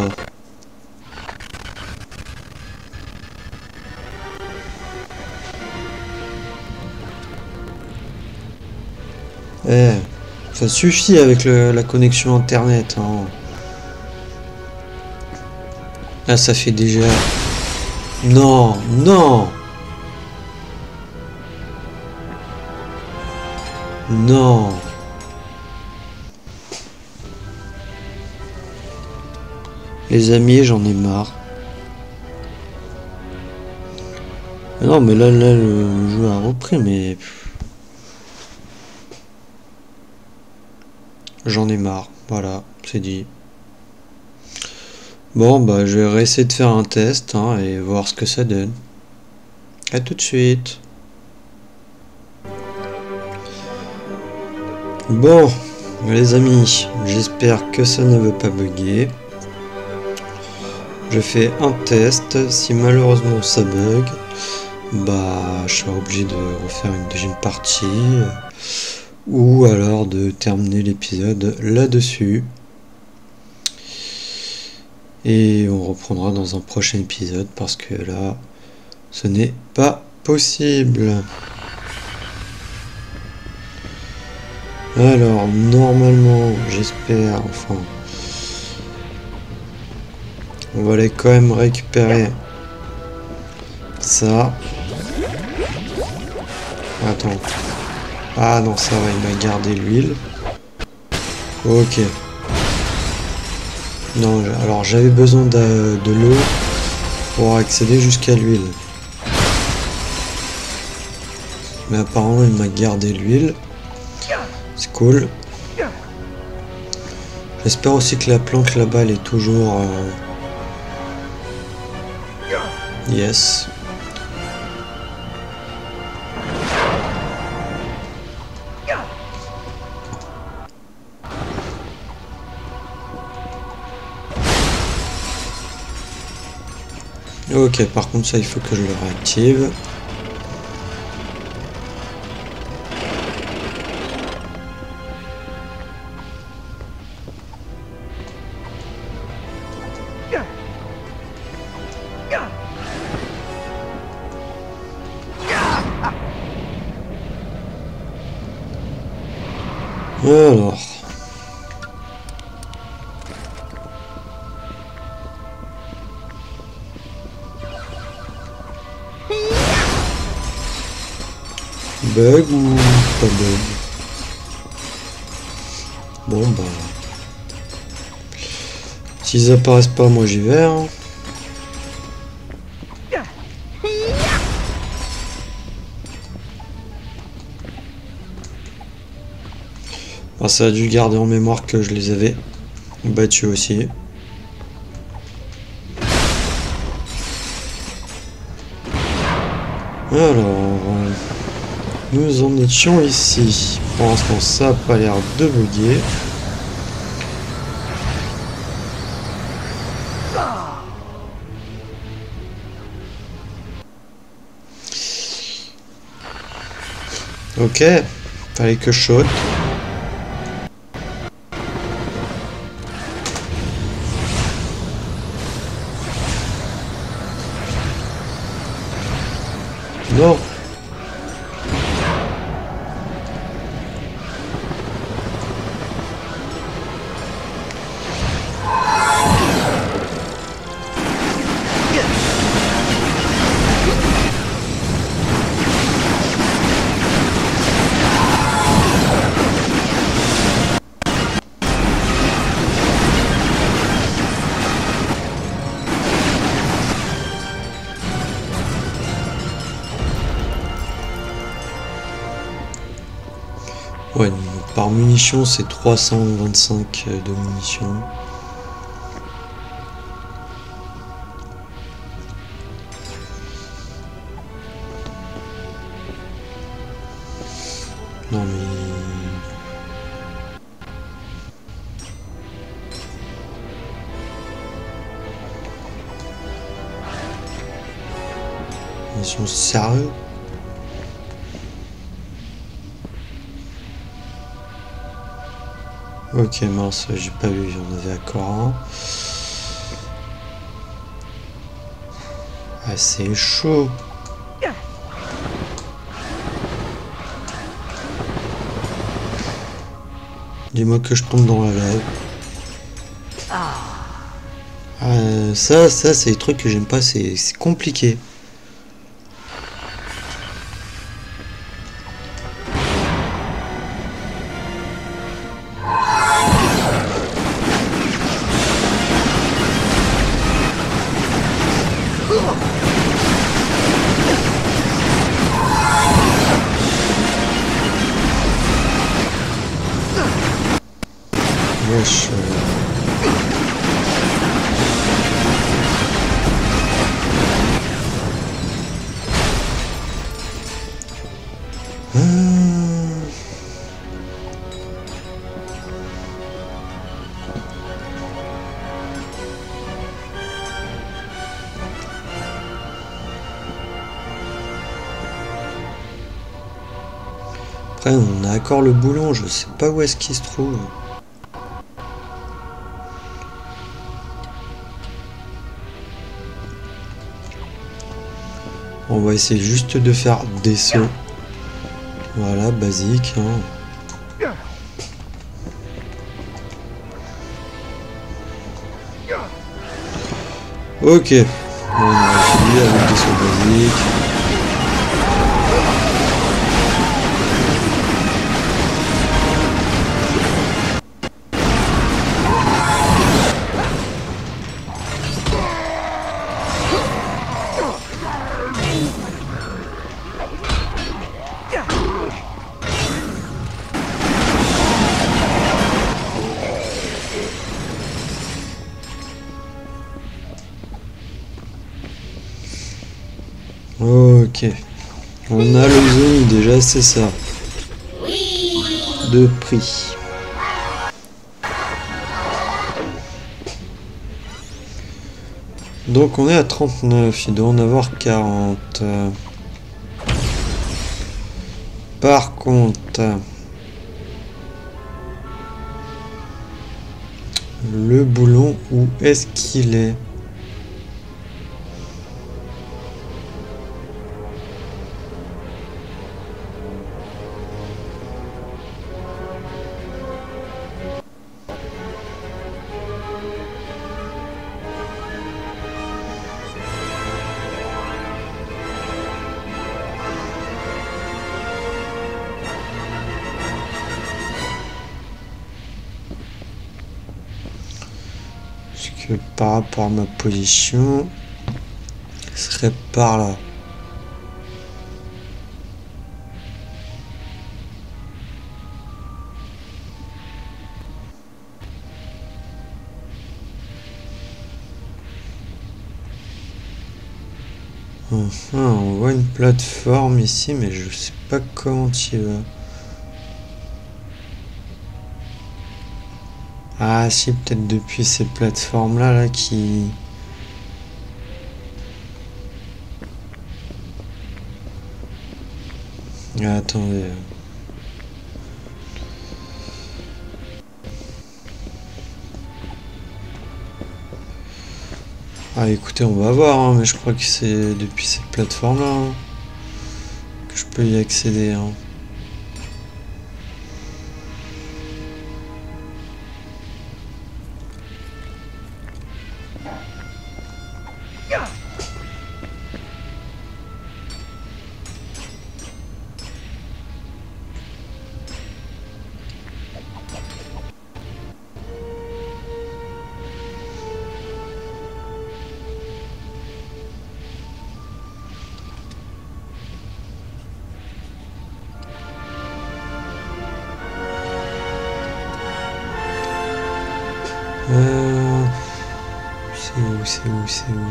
Eh, ça suffit avec la connexion internet. Hein. Là, ça fait déjà... Non, non. Non. Les amis, j'en ai marre. Non, mais là, le jeu a repris, mais... J'en ai marre, voilà, c'est dit. Bon, bah, je vais réessayer de faire un test, hein, et voir ce que ça donne. À tout de suite. Bon, les amis, j'espère que ça ne veut pas bugger. Je fais un test, si malheureusement ça bug, bah je serai obligé de refaire une deuxième partie, ou alors de terminer l'épisode là-dessus. Et on reprendra dans un prochain épisode, parce que là, ce n'est pas possible. Alors, normalement, j'espère, enfin... On va aller quand même récupérer ça. Attends. Ah non, ça va, il m'a gardé l'huile. Ok. Non, alors j'avais besoin de l'eau pour accéder jusqu'à l'huile. Mais apparemment, il m'a gardé l'huile. C'est cool. J'espère aussi que la plante là-bas, elle est toujours... Yes. Ok, par contre ça il faut que je le réactive. Alors. Bug ou pas bug? Bon bah... S'ils apparaissent pas, moi j'y vais. Hein. Ah, ça a dû garder en mémoire que je les avais battus aussi. Alors, nous en étions ici. Pour l'instant, ça n'a pas l'air de bugger. Ok, fallait que je saute. Non. Ouais, par munitions, c'est 325 de munitions. Non mais... Ils sont sérieux? Ok, mince, j'ai pas vu, j'en avais encore un. Ah, c'est chaud. Dis-moi que je tombe dans la lave. Ça c'est des trucs que j'aime pas, c'est compliqué. Wesh. Après, on a encore le boulon, je sais pas où est-ce qu'il se trouve. On va essayer juste de faire des sauts. Voilà, basique. Hein. Ok. On a réussi avec des sauts basiques. Ok, on a le zoom déjà, c'est ça. De prix. Donc on est à 39, il doit en avoir 40. Par contre, le boulon, où est-ce qu'il est? Que par rapport à ma position, ce serait par là. Enfin, on voit une plateforme ici, mais je sais pas comment tu vas. Ah si, peut-être depuis ces plateformes là qui... Ah, attendez. Ah écoutez, on va voir, hein, mais je crois que c'est depuis cette plateforme là hein, que je peux y accéder. Hein. C'est où? C'est où?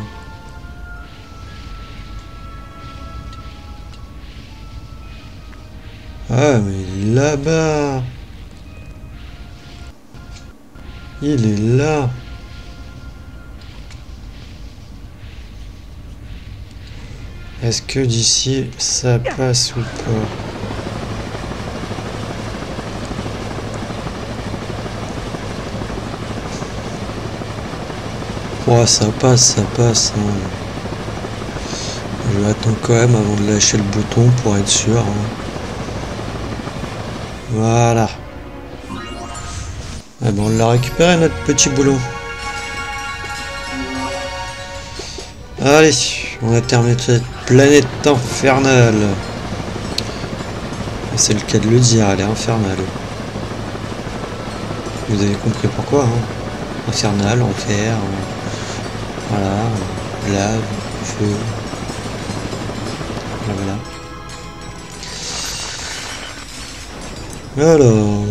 Ah, mais là-bas! Il est là! Est-ce que d'ici ça passe ou pas? Oh, ça passe, ça passe. Hein. Je vais attendre quand même avant de lâcher le bouton pour être sûr. Hein. Voilà. Ah ben, on l'a récupéré notre petit boulot. Allez, on a terminé cette planète infernale. C'est le cas de le dire, elle est infernale. Vous avez compris pourquoi, hein. Infernal, enfer, voilà, lave, feu. Voilà. Alors,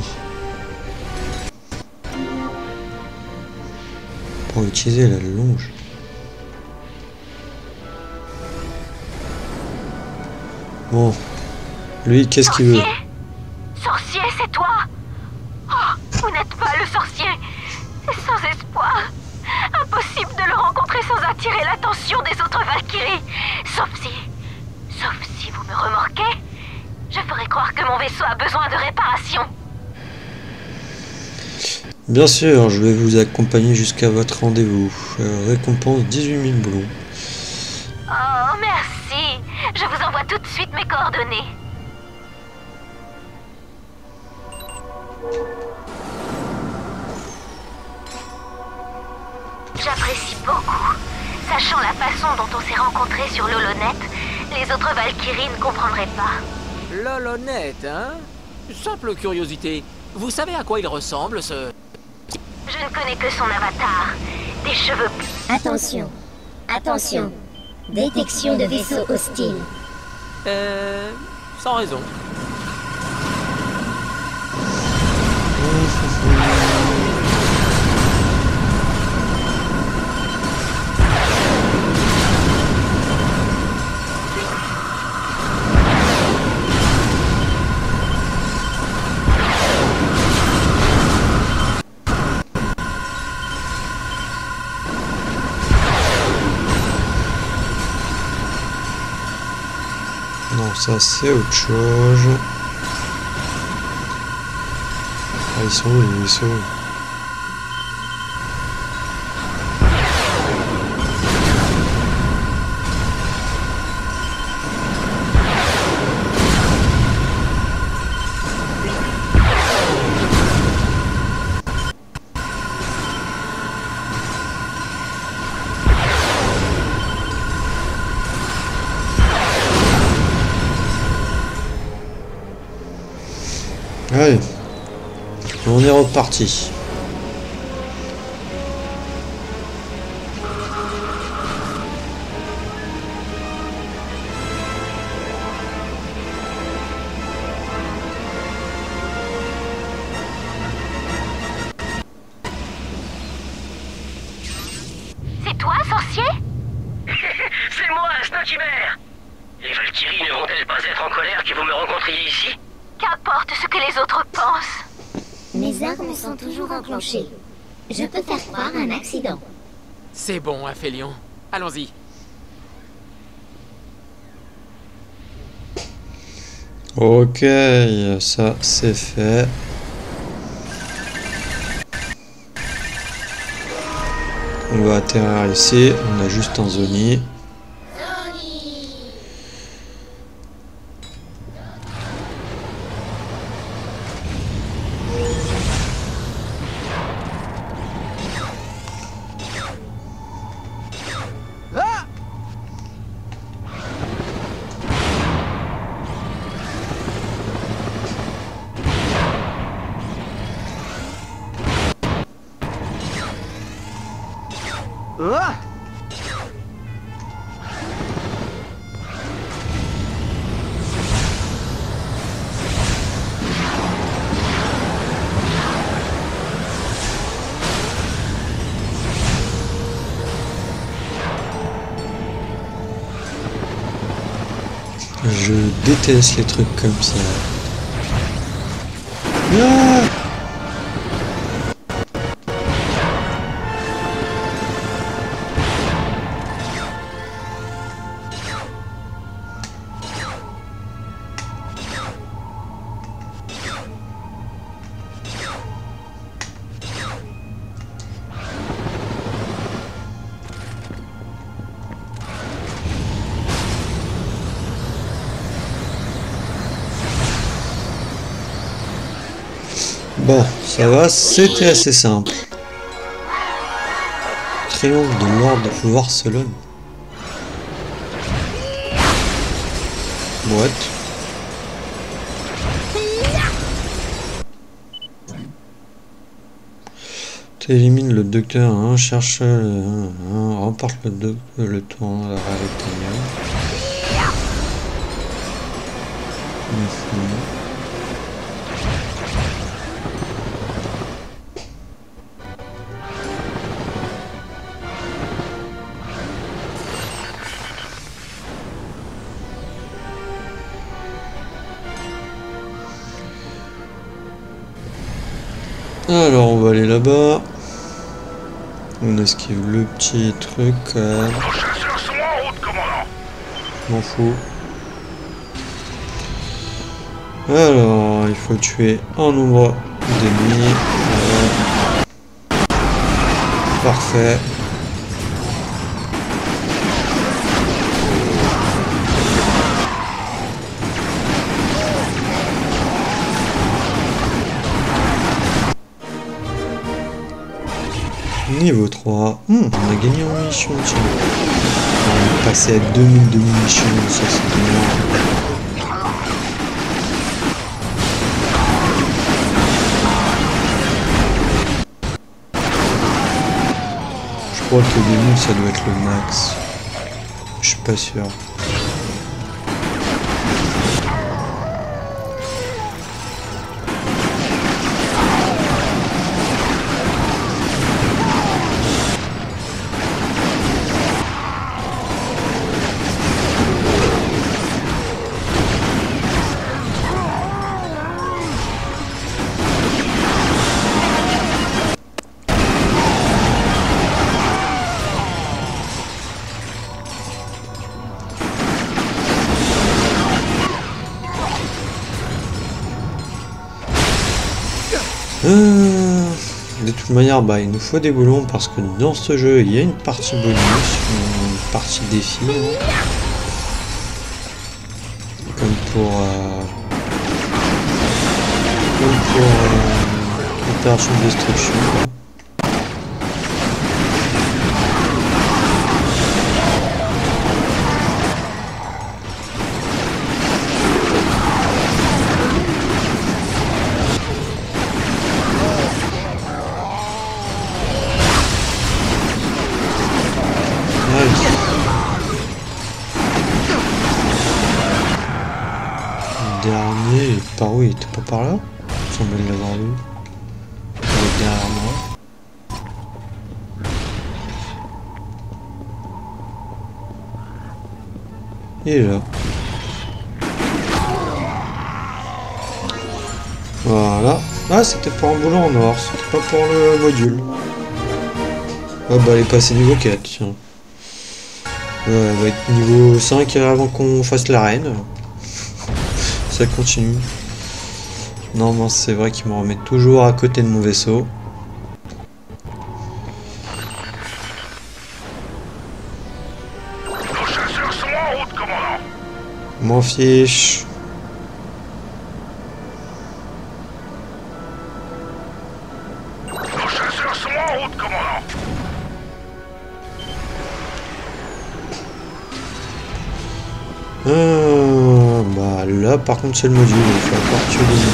pour utiliser la longe. Bon, lui, qu'est-ce qu'il veut? Sorcier, c'est toi? Oh, vous n'êtes pas le sorcier. C'est sans espoir. Impossible de le rencontrer sans attirer l'attention des autres Valkyries. Sauf si vous me remorquez, je ferai croire que mon vaisseau a besoin de réparation. Bien sûr, je vais vous accompagner jusqu'à votre rendez-vous. Récompense 18 000 blons. Oh, merci. Je vous envoie tout de suite mes coordonnées. J'apprécie beaucoup. Sachant la façon dont on s'est rencontrés sur l'Holonet, les autres Valkyries ne comprendraient pas. L'Holonet, hein? Simple curiosité. Vous savez à quoi il ressemble, ce... Je ne connais que son avatar. Des cheveux... Attention. Attention. Détection de vaisseau hostile. Sans raison. Non, ça c'est autre chose. Ah, ils sont où les vaisseaux? Allez, on est reparti. C'est toi, sorcier? C'est moi, Snokimer. Les Valkyries ne vont-elles pas être en colère que vous me rencontriez ici? Qu'importe ce que les autres pensent. Mes armes sont toujours enclenchées. Je peux faire croire un accident. C'est bon, Aphélion. Allons-y. Ok, ça c'est fait. On va atterrir ici, on a juste un Zoni. Je déteste les trucs comme ça. Ah, bon, ça va, c'était assez simple. Triomphe de Lord Warcelone. What? Tu élimines le docteur 1, cherche remporte le tour avec Tanya. Alors on va aller là-bas. On esquive le petit truc. Nos chasseurs sont en route, commandant. M'en fous. Alors il faut tuer un nombre d'ennemis. Parfait. Niveau 3. On a gagné en mission, tiens. On est passé à 2000 de munitions, ça c'est bien. Je crois que 2000 ça doit être le max. Je suis pas sûr. De toute manière, bah, il nous faut des boulons parce que dans ce jeu, il y a une partie bonus, une partie défi. Hein. Comme pour opération de destruction. Quoi. Dernier, par où il était pas par là? Il semblait l'avoir vu. Il est derrière moi. Il est là. Voilà. Ah, c'était pour un boulon en or, c'était pas pour le module. Ah bah, elle est passée niveau 4, tiens. Ouais, elle va être niveau 5 avant qu'on fasse l'arène. Ça continue. Non, non, c'est vrai qu'il me remet toujours à côté de mon vaisseau. Nos chasseurs sont en route, commandant. M'en fiche. Nos chasseurs sont en route, commandant. Bah là par contre c'est le module, il faut encore tuer des ennemis.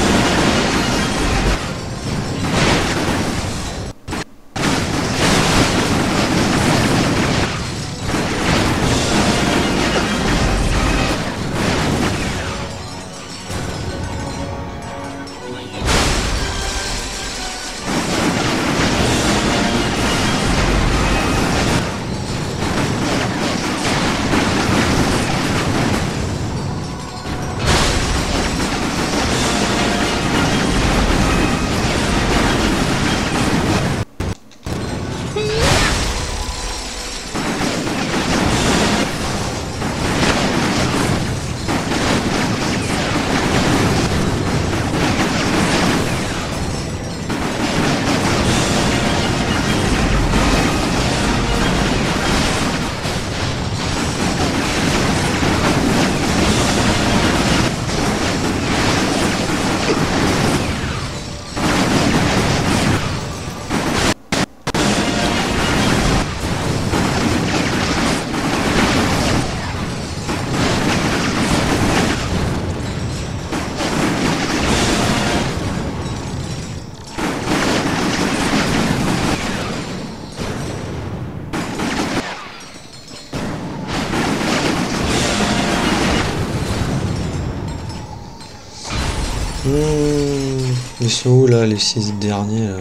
Ils sont où là les 6 derniers là?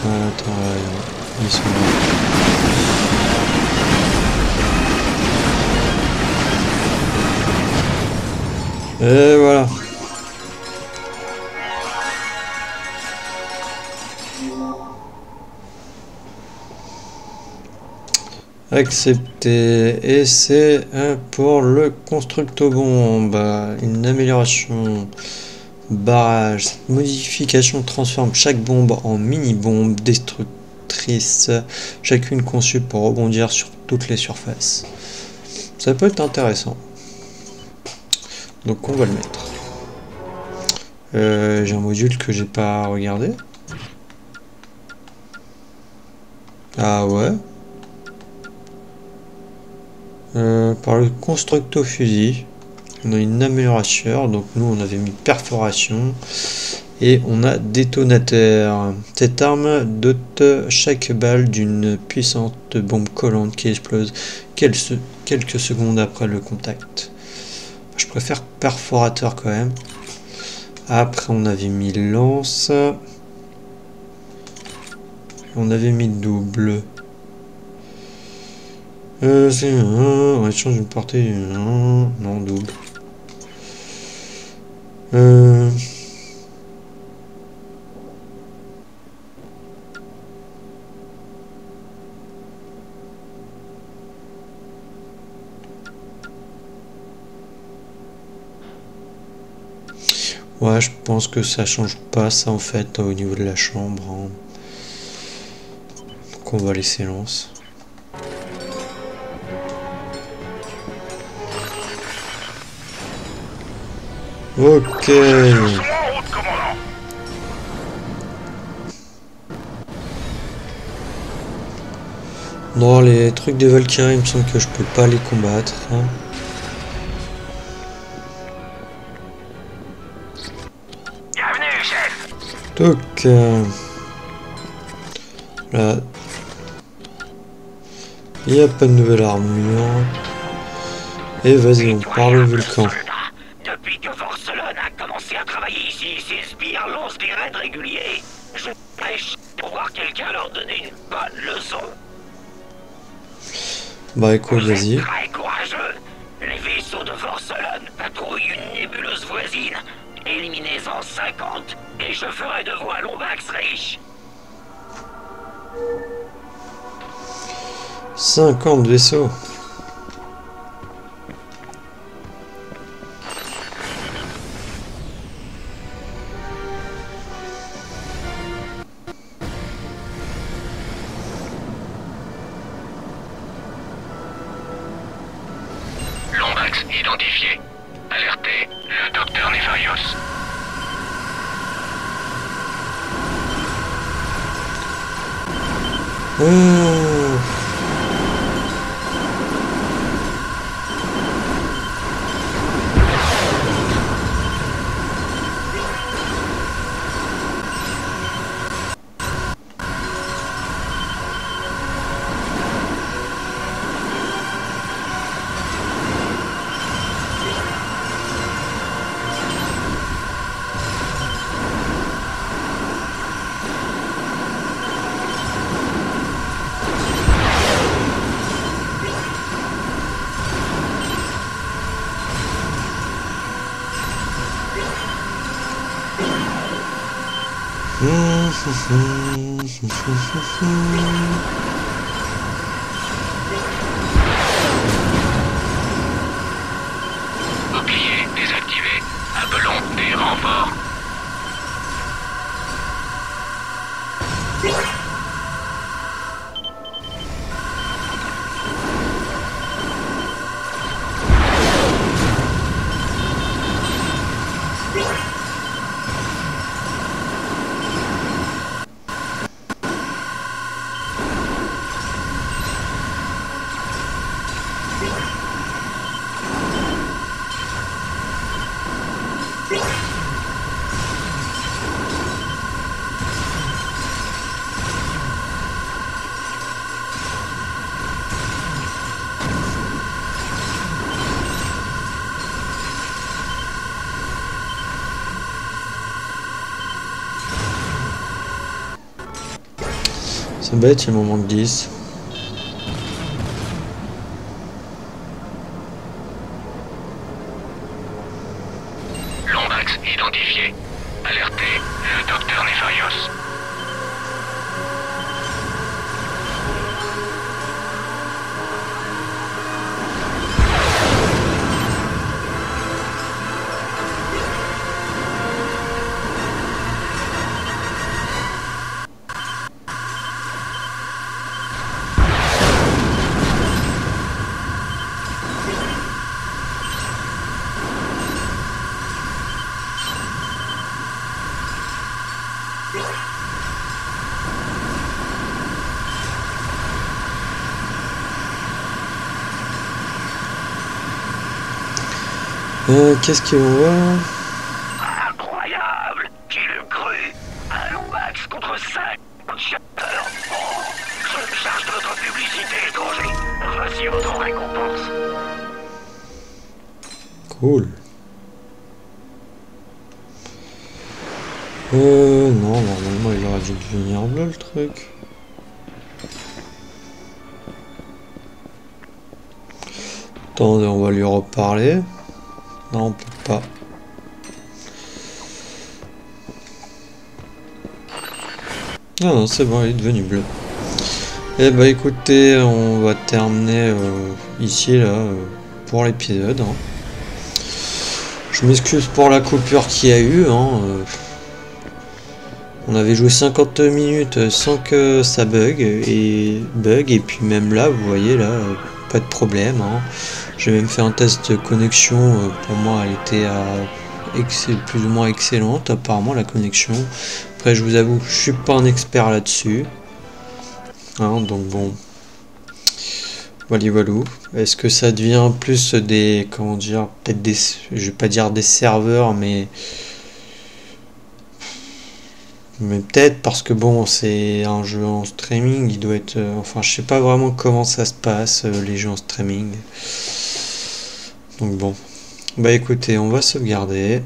Ah, attends, ils sont là. Et voilà. Accepté. Et c'est pour le constructobombe. Une amélioration. Barrage. Cette modification transforme chaque bombe en mini-bombe destructrice. Chacune conçue pour rebondir sur toutes les surfaces. Ça peut être intéressant. Donc on va le mettre. J'ai un module que j'ai pas regardé. Ah ouais. Par le constructo-fusil, on a une amélioration. Donc nous on avait mis perforation et on a détonateur. Cette arme dote chaque balle d'une puissante bombe collante qui explose quelques secondes après le contact. Je préfère perforateur quand même. Après on avait mis lance. On avait mis double. C'est on échange d'une portée. Non, double. Ouais, je pense que ça change pas ça en fait au niveau de la chambre. Hein. Donc on va laisser lance. Ok. Non, les trucs des Valkyries, il me semble que je peux pas les combattre. Hein. Bienvenue, chef. Donc, là, il n'y a pas de nouvelle armure. Et vas-y, on parle au volcan. Depuis que Vorselon a commencé à travailler ici, ses sbires lancent des raids réguliers. Je prêche pour voir quelqu'un leur donner une bonne leçon. Bah écoute, vas-y. Très courageux. Les vaisseaux de Vorselon patrouillent une nébuleuse voisine. Éliminez-en 50 et je ferai de vous un Lombax riche. 50 vaisseaux. Lombax identifié. Alerté, le docteur Nefarius. Bouclier désactivé. Appelons des renforts. C'est bête, il m'en manque 10. Lombax identifié. Alerté, le docteur Nefarios. Qu'est-ce qu'ils vont voir? Incroyable! Qui l'eût cru? Un Lombax contre 5 chasseurs. Oh, je me charge de votre publicité, étranger. Voici votre récompense. Cool. Non, normalement il aurait dû devenir bleu le truc. Attendez, on va lui reparler. Non, on peut pas. Ah non, c'est bon, il est devenu bleu. Eh bah écoutez, on va terminer ici là pour l'épisode. Hein. Je m'excuse pour la coupure qu'il y a eu. Hein. On avait joué 50 minutes sans que ça bug et puis même là, vous voyez là, pas de problème. Hein. J'ai même fait un test de connexion. Pour moi, elle était plus ou moins excellente. Apparemment, la connexion. Après, je vous avoue, je suis pas un expert là-dessus. Hein, donc bon. Voilà. Est-ce que ça devient plus des, comment dire, peut-être des, je vais pas dire des serveurs, mais peut-être parce que bon, c'est un jeu en streaming, il doit être, enfin, je sais pas vraiment comment ça se passe les jeux en streaming. Donc bon, bah écoutez, on va sauvegarder.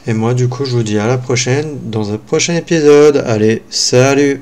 Et moi du coup je vous dis à la prochaine dans un prochain épisode. Allez, salut!